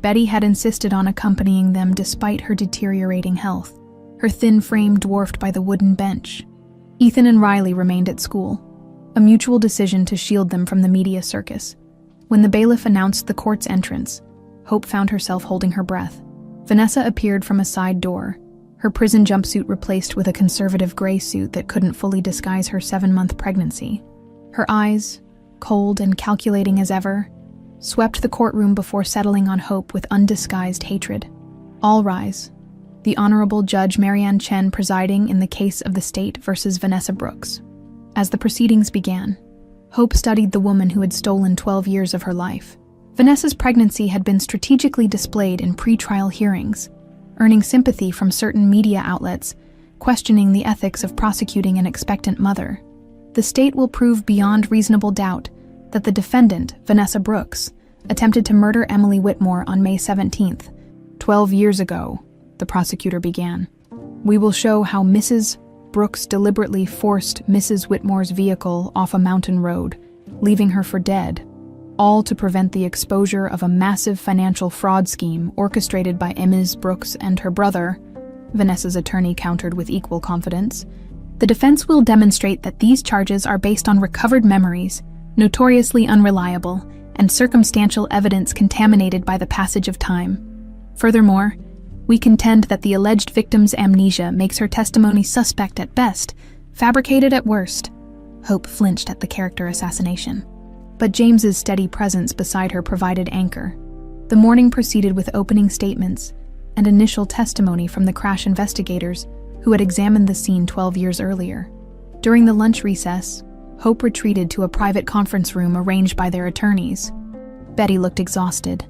Betty had insisted on accompanying them despite her deteriorating health, her thin frame dwarfed by the wooden bench. Ethan and Riley remained at school, a mutual decision to shield them from the media circus. When the bailiff announced the court's entrance, Hope found herself holding her breath. Vanessa appeared from a side door, her prison jumpsuit replaced with a conservative gray suit that couldn't fully disguise her 7-month pregnancy. Her eyes, cold and calculating as ever, swept the courtroom before settling on Hope with undisguised hatred. All rise. The Honorable Judge Marianne Chen presiding in the case of the state versus Vanessa Brooks. As the proceedings began, Hope studied the woman who had stolen 12 years of her life. Vanessa's pregnancy had been strategically displayed in pre-trial hearings, earning sympathy from certain media outlets, questioning the ethics of prosecuting an expectant mother. The state will prove beyond reasonable doubt that the defendant, Vanessa Brooks, attempted to murder Emily Whitmore on May 17th. 12 years ago, the prosecutor began. We will show how Mrs. Brooks deliberately forced Mrs. Whitmore's vehicle off a mountain road, leaving her for dead, all to prevent the exposure of a massive financial fraud scheme orchestrated by Mrs. Brooks and her brother. Vanessa's attorney countered with equal confidence. The defense will demonstrate that these charges are based on recovered memories, notoriously unreliable, and circumstantial evidence contaminated by the passage of time. Furthermore, we contend that the alleged victim's amnesia makes her testimony suspect at best, fabricated at worst. Hope flinched at the character assassination. But James's steady presence beside her provided anchor. The morning proceeded with opening statements and initial testimony from the crash investigators who had examined the scene 12 years earlier. During the lunch recess, Hope retreated to a private conference room arranged by their attorneys. Betty looked exhausted,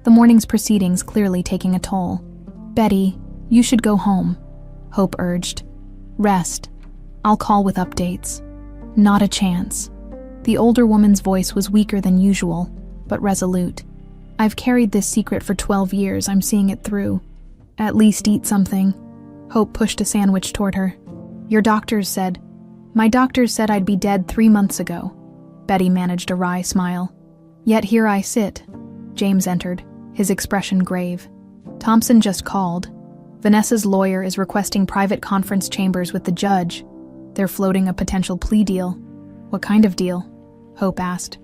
the morning's proceedings clearly taking a toll. Betty, you should go home, Hope urged. Rest. I'll call with updates. Not a chance. The older woman's voice was weaker than usual, but resolute. I've carried this secret for 12 years, I'm seeing it through. At least eat something. Hope pushed a sandwich toward her. Your doctors said. My doctors said I'd be dead 3 months ago. Betty managed a wry smile. Yet here I sit. James entered, his expression grave. Thompson just called. Vanessa's lawyer is requesting private conference chambers with the judge. They're floating a potential plea deal. What kind of deal? Hope asked.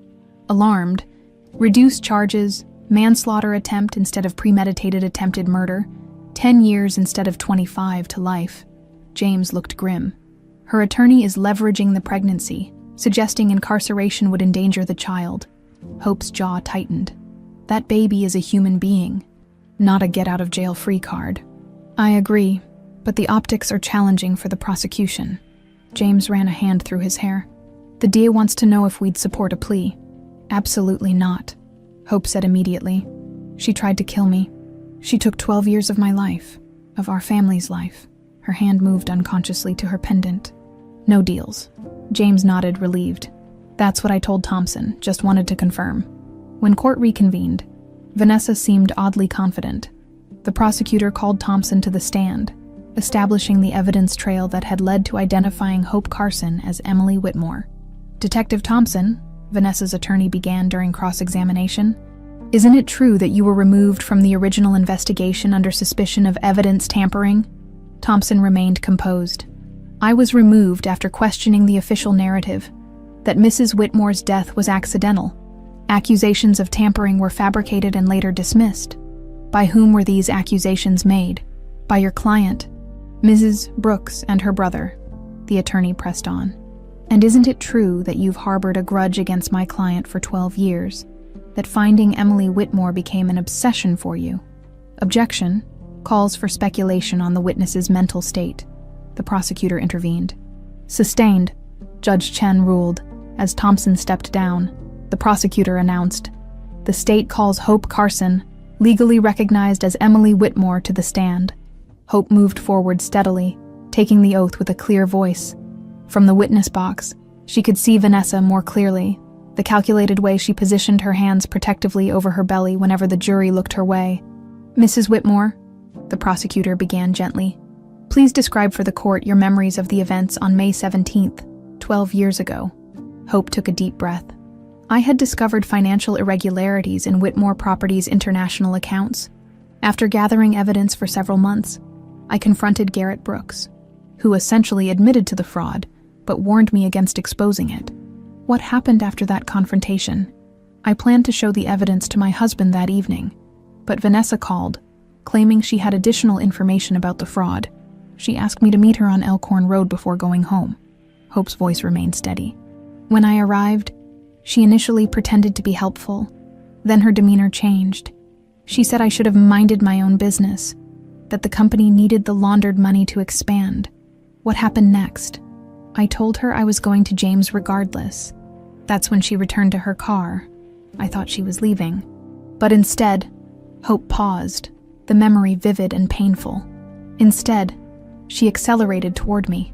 Alarmed. Reduced charges, manslaughter attempt instead of premeditated attempted murder, 10 years instead of 25 to life. James looked grim. Her attorney is leveraging the pregnancy, suggesting incarceration would endanger the child. Hope's jaw tightened. That baby is a human being, not a get-out-of-jail-free card. I agree, but the optics are challenging for the prosecution. James ran a hand through his hair. The DA wants to know if we'd support a plea. Absolutely not, Hope said immediately. She tried to kill me. She took 12 years of my life, of our family's life. Her hand moved unconsciously to her pendant. No deals. James nodded, relieved. That's what I told Thompson, just wanted to confirm. When court reconvened, Vanessa seemed oddly confident. The prosecutor called Thompson to the stand, establishing the evidence trail that had led to identifying Hope Carson as Emily Whitmore. Detective Thompson, Vanessa's attorney began during cross-examination, isn't it true that you were removed from the original investigation under suspicion of evidence tampering? Thompson remained composed. I was removed after questioning the official narrative, that Mrs. Whitmore's death was accidental. Accusations of tampering were fabricated and later dismissed. By whom were these accusations made? By your client, Mrs. Brooks, and her brother. The attorney pressed on. And isn't it true that you've harbored a grudge against my client for 12 years? That finding Emily Whitmore became an obsession for you? Objection. Calls for speculation on the witness's mental state. The prosecutor intervened. Sustained, Judge Chen ruled. As Thompson stepped down, the prosecutor announced, the state calls Hope Carson, legally recognized as Emily Whitmore, to the stand. Hope moved forward steadily, taking the oath with a clear voice. From the witness box, she could see Vanessa more clearly, the calculated way she positioned her hands protectively over her belly whenever the jury looked her way. Mrs. Whitmore, the prosecutor began gently, please describe for the court your memories of the events on May 17th, 12 years ago. Hope took a deep breath. I had discovered financial irregularities in Whitmore Properties' international accounts. After gathering evidence for several months, I confronted Garrett Brooks, who essentially admitted to the fraud, but warned me against exposing it. What happened after that confrontation? I planned to show the evidence to my husband that evening, but Vanessa called, claiming she had additional information about the fraud. She asked me to meet her on Elkhorn Road before going home. Hope's voice remained steady. When I arrived, she initially pretended to be helpful. Then her demeanor changed. She said I should have minded my own business, that the company needed the laundered money to expand. What happened next? I told her I was going to James regardless. That's when she returned to her car. I thought she was leaving. But instead, Hope paused, the memory vivid and painful. Instead, she accelerated toward me.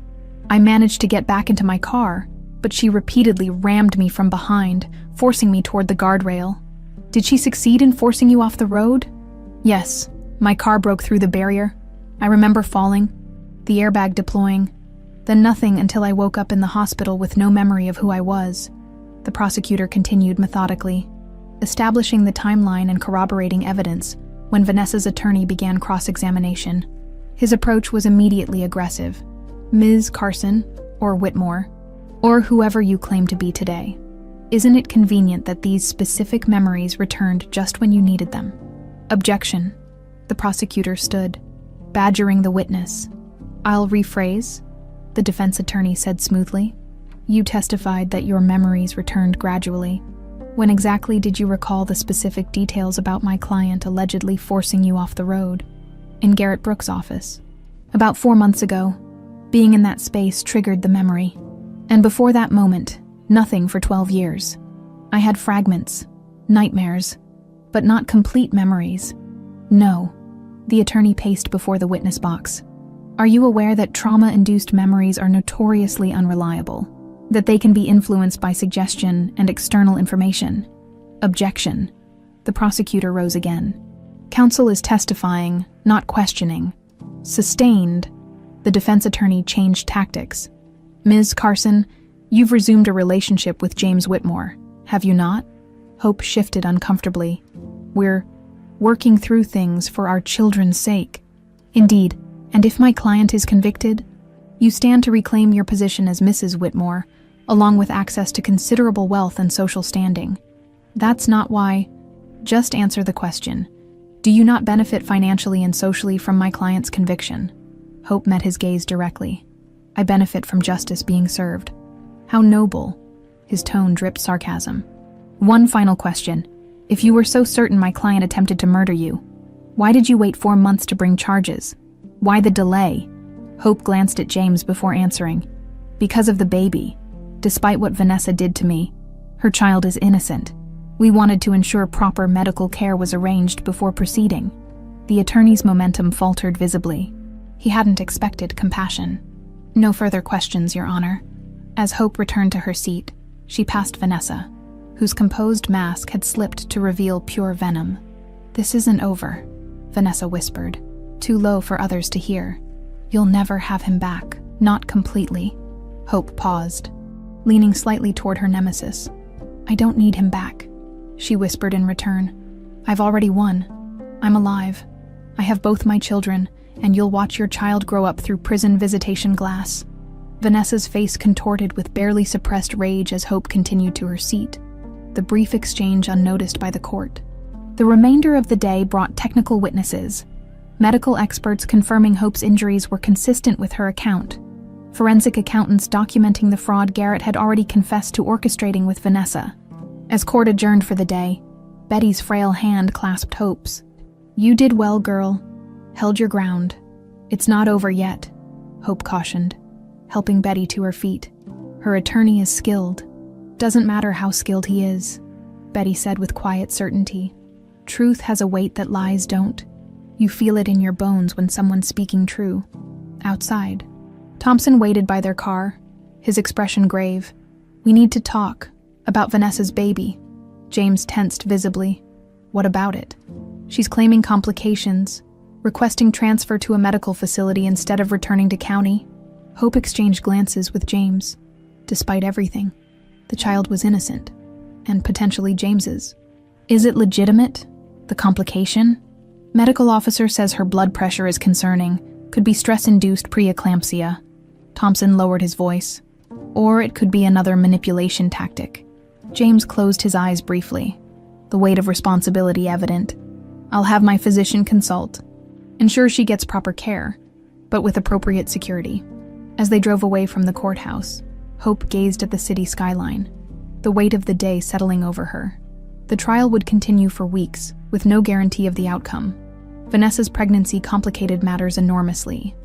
I managed to get back into my car, but she repeatedly rammed me from behind, forcing me toward the guardrail. Did she succeed in forcing you off the road? Yes, my car broke through the barrier. I remember falling, the airbag deploying, then nothing until I woke up in the hospital with no memory of who I was. The prosecutor continued methodically, establishing the timeline and corroborating evidence when Vanessa's attorney began cross-examination. His approach was immediately aggressive. Ms. Carson, or Whitmore, or whoever you claim to be today, isn't it convenient that these specific memories returned just when you needed them? Objection. The prosecutor stood, badgering the witness. I'll rephrase, the defense attorney said smoothly. You testified that your memories returned gradually. When exactly did you recall the specific details about my client allegedly forcing you off the road? In Garrett Brooks' office. About 4 months ago, being in that space triggered the memory. And before that moment, nothing for 12 years. I had fragments, nightmares, but not complete memories. No. The attorney paced before the witness box. Are you aware that trauma-induced memories are notoriously unreliable? That they can be influenced by suggestion and external information? Objection. The prosecutor rose again. Counsel is testifying, not questioning. Sustained. The defense attorney changed tactics. Ms. Carson, you've resumed a relationship with James Whitmore, have you not? Hope shifted uncomfortably. We're working through things for our children's sake. Indeed, and if my client is convicted, you stand to reclaim your position as Mrs. Whitmore, along with access to considerable wealth and social standing. That's not why. Just answer the question. Do you not benefit financially and socially from my client's conviction? Hope met his gaze directly. I benefit from justice being served. How noble. His tone dripped sarcasm. One final question. If you were so certain my client attempted to murder you, why did you wait 4 months to bring charges? Why the delay? Hope glanced at James before answering. Because of the baby. Despite what Vanessa did to me, her child is innocent. We wanted to ensure proper medical care was arranged before proceeding. The attorney's momentum faltered visibly. He hadn't expected compassion. No further questions, Your Honor. As Hope returned to her seat, she passed Vanessa, whose composed mask had slipped to reveal pure venom. This isn't over, Vanessa whispered, too low for others to hear. You'll never have him back, not completely. Hope paused, leaning slightly toward her nemesis. I don't need him back, she whispered in return. I've already won. I'm alive. I have both my children, and you'll watch your child grow up through prison visitation glass. Vanessa's face contorted with barely suppressed rage as Hope continued to her seat, the brief exchange unnoticed by the court. The remainder of the day brought technical witnesses, medical experts confirming Hope's injuries were consistent with her account, forensic accountants documenting the fraud Garrett had already confessed to orchestrating with Vanessa. As court adjourned for the day, Betty's frail hand clasped Hope's. You did well, girl. Held your ground. It's not over yet, Hope cautioned, helping Betty to her feet. Her attorney is skilled. Doesn't matter how skilled he is, Betty said with quiet certainty. Truth has a weight that lies don't. You feel it in your bones when someone's speaking true. Outside, Thompson waited by their car, his expression grave. We need to talk. About Vanessa's baby. James tensed visibly. What about it? She's claiming complications, requesting transfer to a medical facility instead of returning to county. Hope exchanged glances with James. Despite everything, the child was innocent, and potentially James's. Is it legitimate? The complication? Medical officer says her blood pressure is concerning, could be stress-induced preeclampsia. Thompson lowered his voice. Or it could be another manipulation tactic. James closed his eyes briefly, the weight of responsibility evident. I'll have my physician consult. Ensure she gets proper care, but with appropriate security. As they drove away from the courthouse, Hope gazed at the city skyline, the weight of the day settling over her. The trial would continue for weeks, with no guarantee of the outcome. Vanessa's pregnancy complicated matters enormously,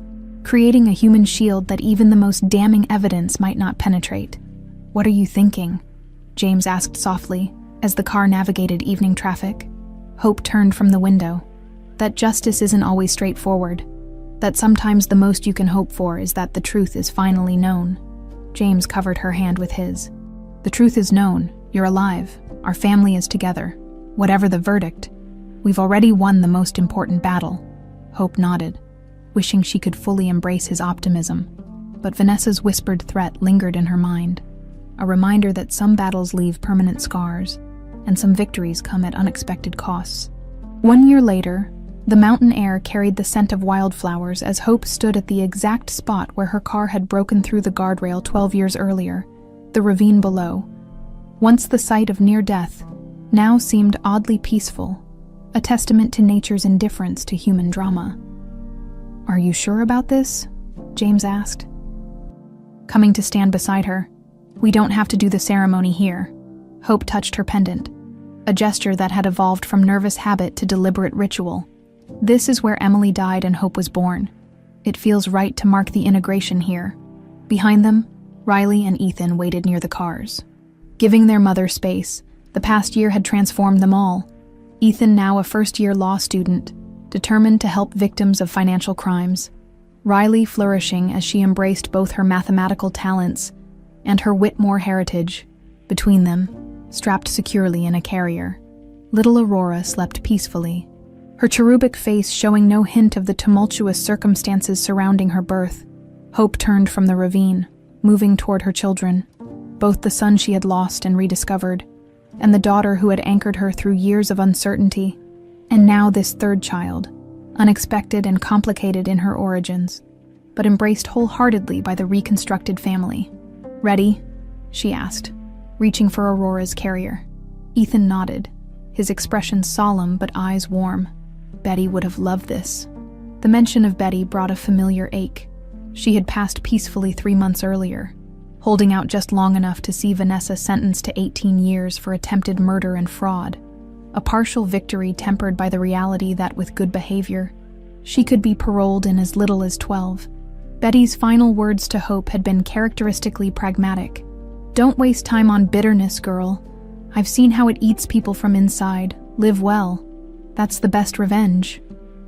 creating a human shield that even the most damning evidence might not penetrate. What are you thinking? James asked softly, as the car navigated evening traffic. Hope turned from the window. That justice isn't always straightforward. That sometimes the most you can hope for is that the truth is finally known. James covered her hand with his. The truth is known. You're alive. Our family is together. Whatever the verdict, we've already won the most important battle. Hope nodded, wishing she could fully embrace his optimism. But Vanessa's whispered threat lingered in her mind, a reminder that some battles leave permanent scars, and some victories come at unexpected costs. 1 year later, the mountain air carried the scent of wildflowers as Hope stood at the exact spot where her car had broken through the guardrail 12 years earlier, the ravine below. Once the site of near death, now seemed oddly peaceful, a testament to nature's indifference to human drama. "Are you sure about this?" James asked, coming to stand beside her. "We don't have to do the ceremony here." Hope touched her pendant, a gesture that had evolved from nervous habit to deliberate ritual. "This is where Emily died and Hope was born. It feels right to mark the integration here." Behind them, Riley and Ethan waited near the cars. Giving their mother space, the past year had transformed them all. Ethan, now a first-year law student, determined to help victims of financial crimes. Riley flourishing as she embraced both her mathematical talents and her Whitmore heritage. Between them, strapped securely in a carrier, little Aurora slept peacefully, her cherubic face showing no hint of the tumultuous circumstances surrounding her birth. Hope turned from the ravine, moving toward her children, both the son she had lost and rediscovered, and the daughter who had anchored her through years of uncertainty, and now this third child, unexpected and complicated in her origins, but embraced wholeheartedly by the reconstructed family. "Ready?" she asked, reaching for Aurora's carrier. Ethan nodded, his expression solemn but eyes warm. Betty would have loved this. The mention of Betty brought a familiar ache. She had passed peacefully 3 months earlier, holding out just long enough to see Vanessa sentenced to 18 years for attempted murder and fraud. A partial victory tempered by the reality that with good behavior, she could be paroled in as little as 12. Betty's final words to Hope had been characteristically pragmatic. "Don't waste time on bitterness, girl. I've seen how it eats people from inside. Live well. That's the best revenge."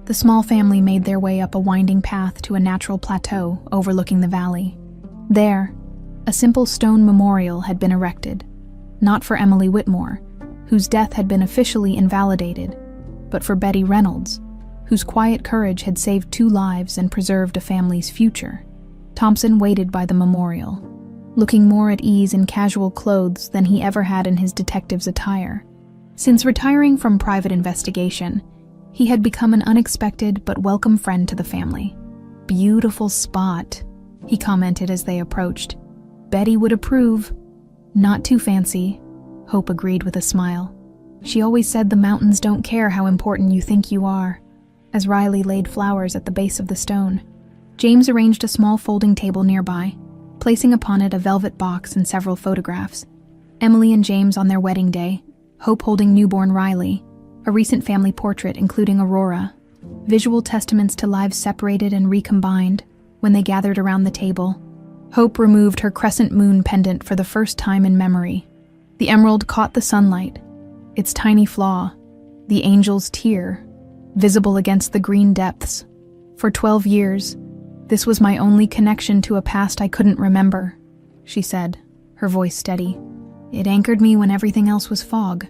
The small family made their way up a winding path to a natural plateau overlooking the valley. There, a simple stone memorial had been erected, not for Emily Whitmore, whose death had been officially invalidated, but for Betty Reynolds, whose quiet courage had saved 2 lives and preserved a family's future. Thompson waited by the memorial, looking more at ease in casual clothes than he ever had in his detective's attire. Since retiring from private investigation, he had become an unexpected but welcome friend to the family. "Beautiful spot," he commented as they approached. "Betty would approve." "Not too fancy," Hope agreed with a smile. "She always said the mountains don't care how important you think you are," as Riley laid flowers at the base of the stone. James arranged a small folding table nearby, placing upon it a velvet box and several photographs. Emily and James on their wedding day, Hope holding newborn Riley, a recent family portrait including Aurora, visual testaments to lives separated and recombined when they gathered around the table. Hope removed her crescent moon pendant for the first time in memory. The emerald caught the sunlight, its tiny flaw, the angel's tear, visible against the green depths. "For 12 years, this was my only connection to a past I couldn't remember," she said, her voice steady. "It anchored me when everything else was fog."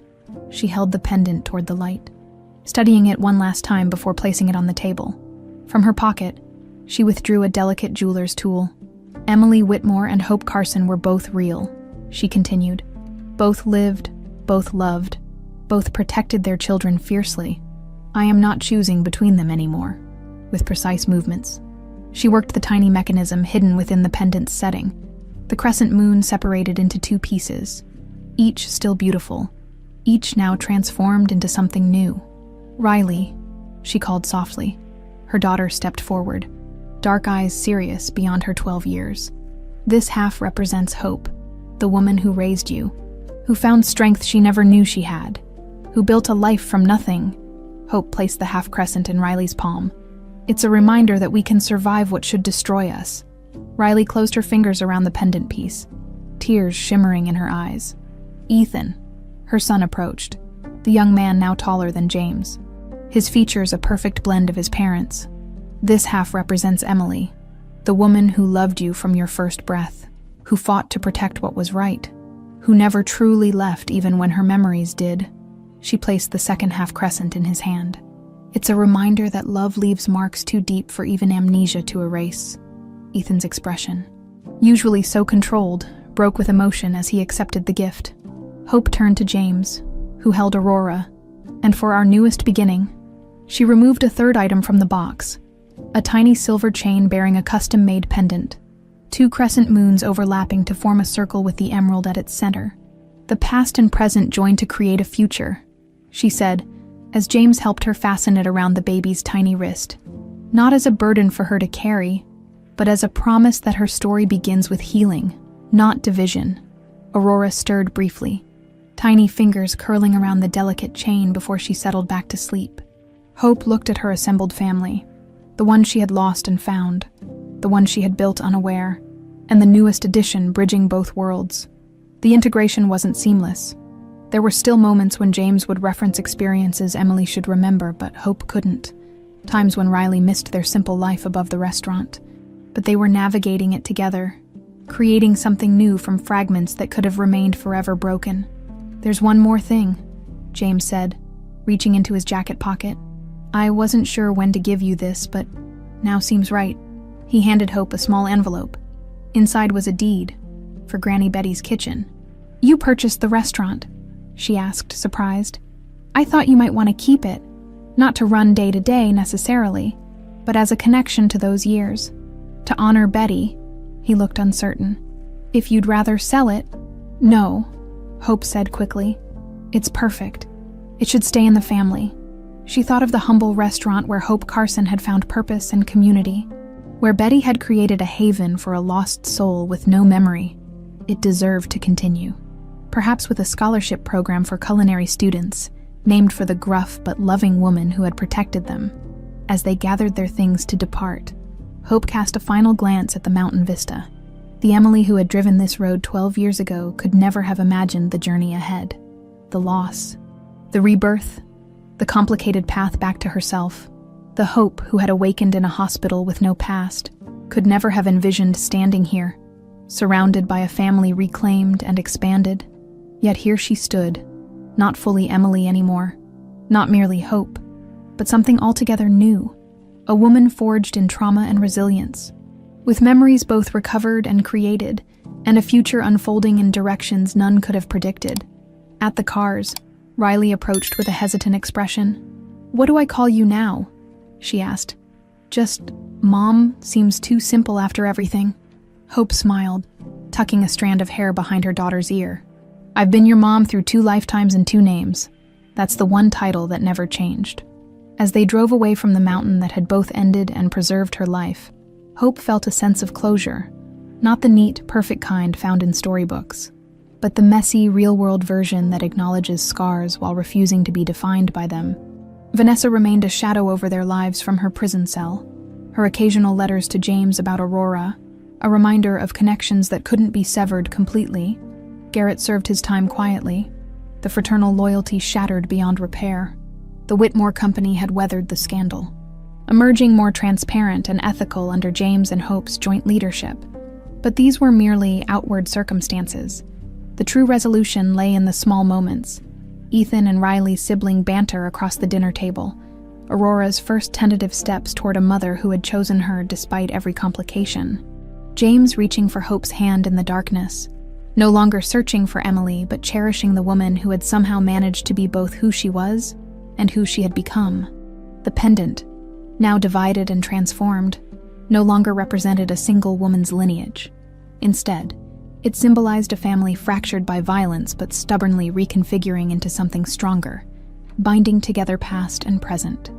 She held the pendant toward the light, studying it one last time before placing it on the table. From her pocket, she withdrew a delicate jeweler's tool. "Emily Whitmore and Hope Carson were both real," she continued. "Both lived, both loved, both protected their children fiercely. I am not choosing between them anymore." With precise movements, she worked the tiny mechanism hidden within the pendant's setting. The crescent moon separated into 2 pieces, each still beautiful, each now transformed into something new. "Riley," she called softly. Her daughter stepped forward, dark eyes serious beyond her 12 years. "This half represents Hope, the woman who raised you, who found strength she never knew she had, who built a life from nothing." Hope placed the half crescent in Riley's palm. "It's a reminder that we can survive what should destroy us." Riley closed her fingers around the pendant piece, tears shimmering in her eyes. "Ethan," her son approached, the young man now taller than James, his features a perfect blend of his parents. "This half represents Emily, the woman who loved you from your first breath, who fought to protect what was right, who never truly left even when her memories did." She placed the second half crescent in his hand. "It's a reminder that love leaves marks too deep for even amnesia to erase." Ethan's expression, usually so controlled, broke with emotion as he accepted the gift. Hope turned to James, who held Aurora, and for our newest beginning, she removed a third item from the box, a tiny silver chain bearing a custom-made pendant, 2 crescent moons overlapping to form a circle with the emerald at its center. "The past and present joined to create a future," she said, as James helped her fasten it around the baby's tiny wrist. Not as a burden for her to carry, but as a promise that her story begins with healing, not division. Aurora stirred briefly, tiny fingers curling around the delicate chain before she settled back to sleep. Hope looked at her assembled family, the one she had lost and found, the one she had built unaware, and the newest addition bridging both worlds. The integration wasn't seamless. There were still moments when James would reference experiences Emily should remember, but Hope couldn't. Times when Riley missed their simple life above the restaurant. But they were navigating it together, creating something new from fragments that could have remained forever broken. "There's one more thing," James said, reaching into his jacket pocket. "I wasn't sure when to give you this, but now seems right." He handed Hope a small envelope. Inside was a deed for Granny Betty's kitchen. "You purchased the restaurant?" she asked, surprised. "I thought you might want to keep it, not to run day to day necessarily, but as a connection to those years. To honor Betty." He looked uncertain. "If you'd rather sell it..." "No," Hope said quickly. "It's perfect. It should stay in the family." She thought of the humble restaurant where Hope Carson had found purpose and community, where Betty had created a haven for a lost soul with no memory. It deserved to continue. Perhaps with a scholarship program for culinary students, named for the gruff but loving woman who had protected them. As they gathered their things to depart, Hope cast a final glance at the mountain vista. The Emily who had driven this road 12 years ago could never have imagined the journey ahead. The loss, the rebirth, the complicated path back to herself. The Hope who had awakened in a hospital with no past could never have envisioned standing here, surrounded by a family reclaimed and expanded. Yet here she stood, not fully Emily anymore, not merely Hope, but something altogether new, a woman forged in trauma and resilience, with memories both recovered and created, and a future unfolding in directions none could have predicted. At the cars, Riley approached with a hesitant expression. "What do I call you now?" she asked. "Just Mom seems too simple after everything." Hope smiled, tucking a strand of hair behind her daughter's ear. "I've been your mom through 2 lifetimes and 2 names. That's the one title that never changed." As they drove away from the mountain that had both ended and preserved her life, Hope felt a sense of closure, not the neat, perfect kind found in storybooks, but the messy, real-world version that acknowledges scars while refusing to be defined by them. Vanessa remained a shadow over their lives from her prison cell, her occasional letters to James about Aurora, a reminder of connections that couldn't be severed completely. Garrett served his time quietly, the fraternal loyalty shattered beyond repair. The Whitmore Company had weathered the scandal, emerging more transparent and ethical under James and Hope's joint leadership. But these were merely outward circumstances. The true resolution lay in the small moments. Ethan and Riley's sibling banter across the dinner table, Aurora's first tentative steps toward a mother who had chosen her despite every complication. James reaching for Hope's hand in the darkness, no longer searching for Emily but cherishing the woman who had somehow managed to be both who she was and who she had become. The pendant, now divided and transformed, no longer represented a single woman's lineage. Instead, it symbolized a family fractured by violence but stubbornly reconfiguring into something stronger, binding together past and present.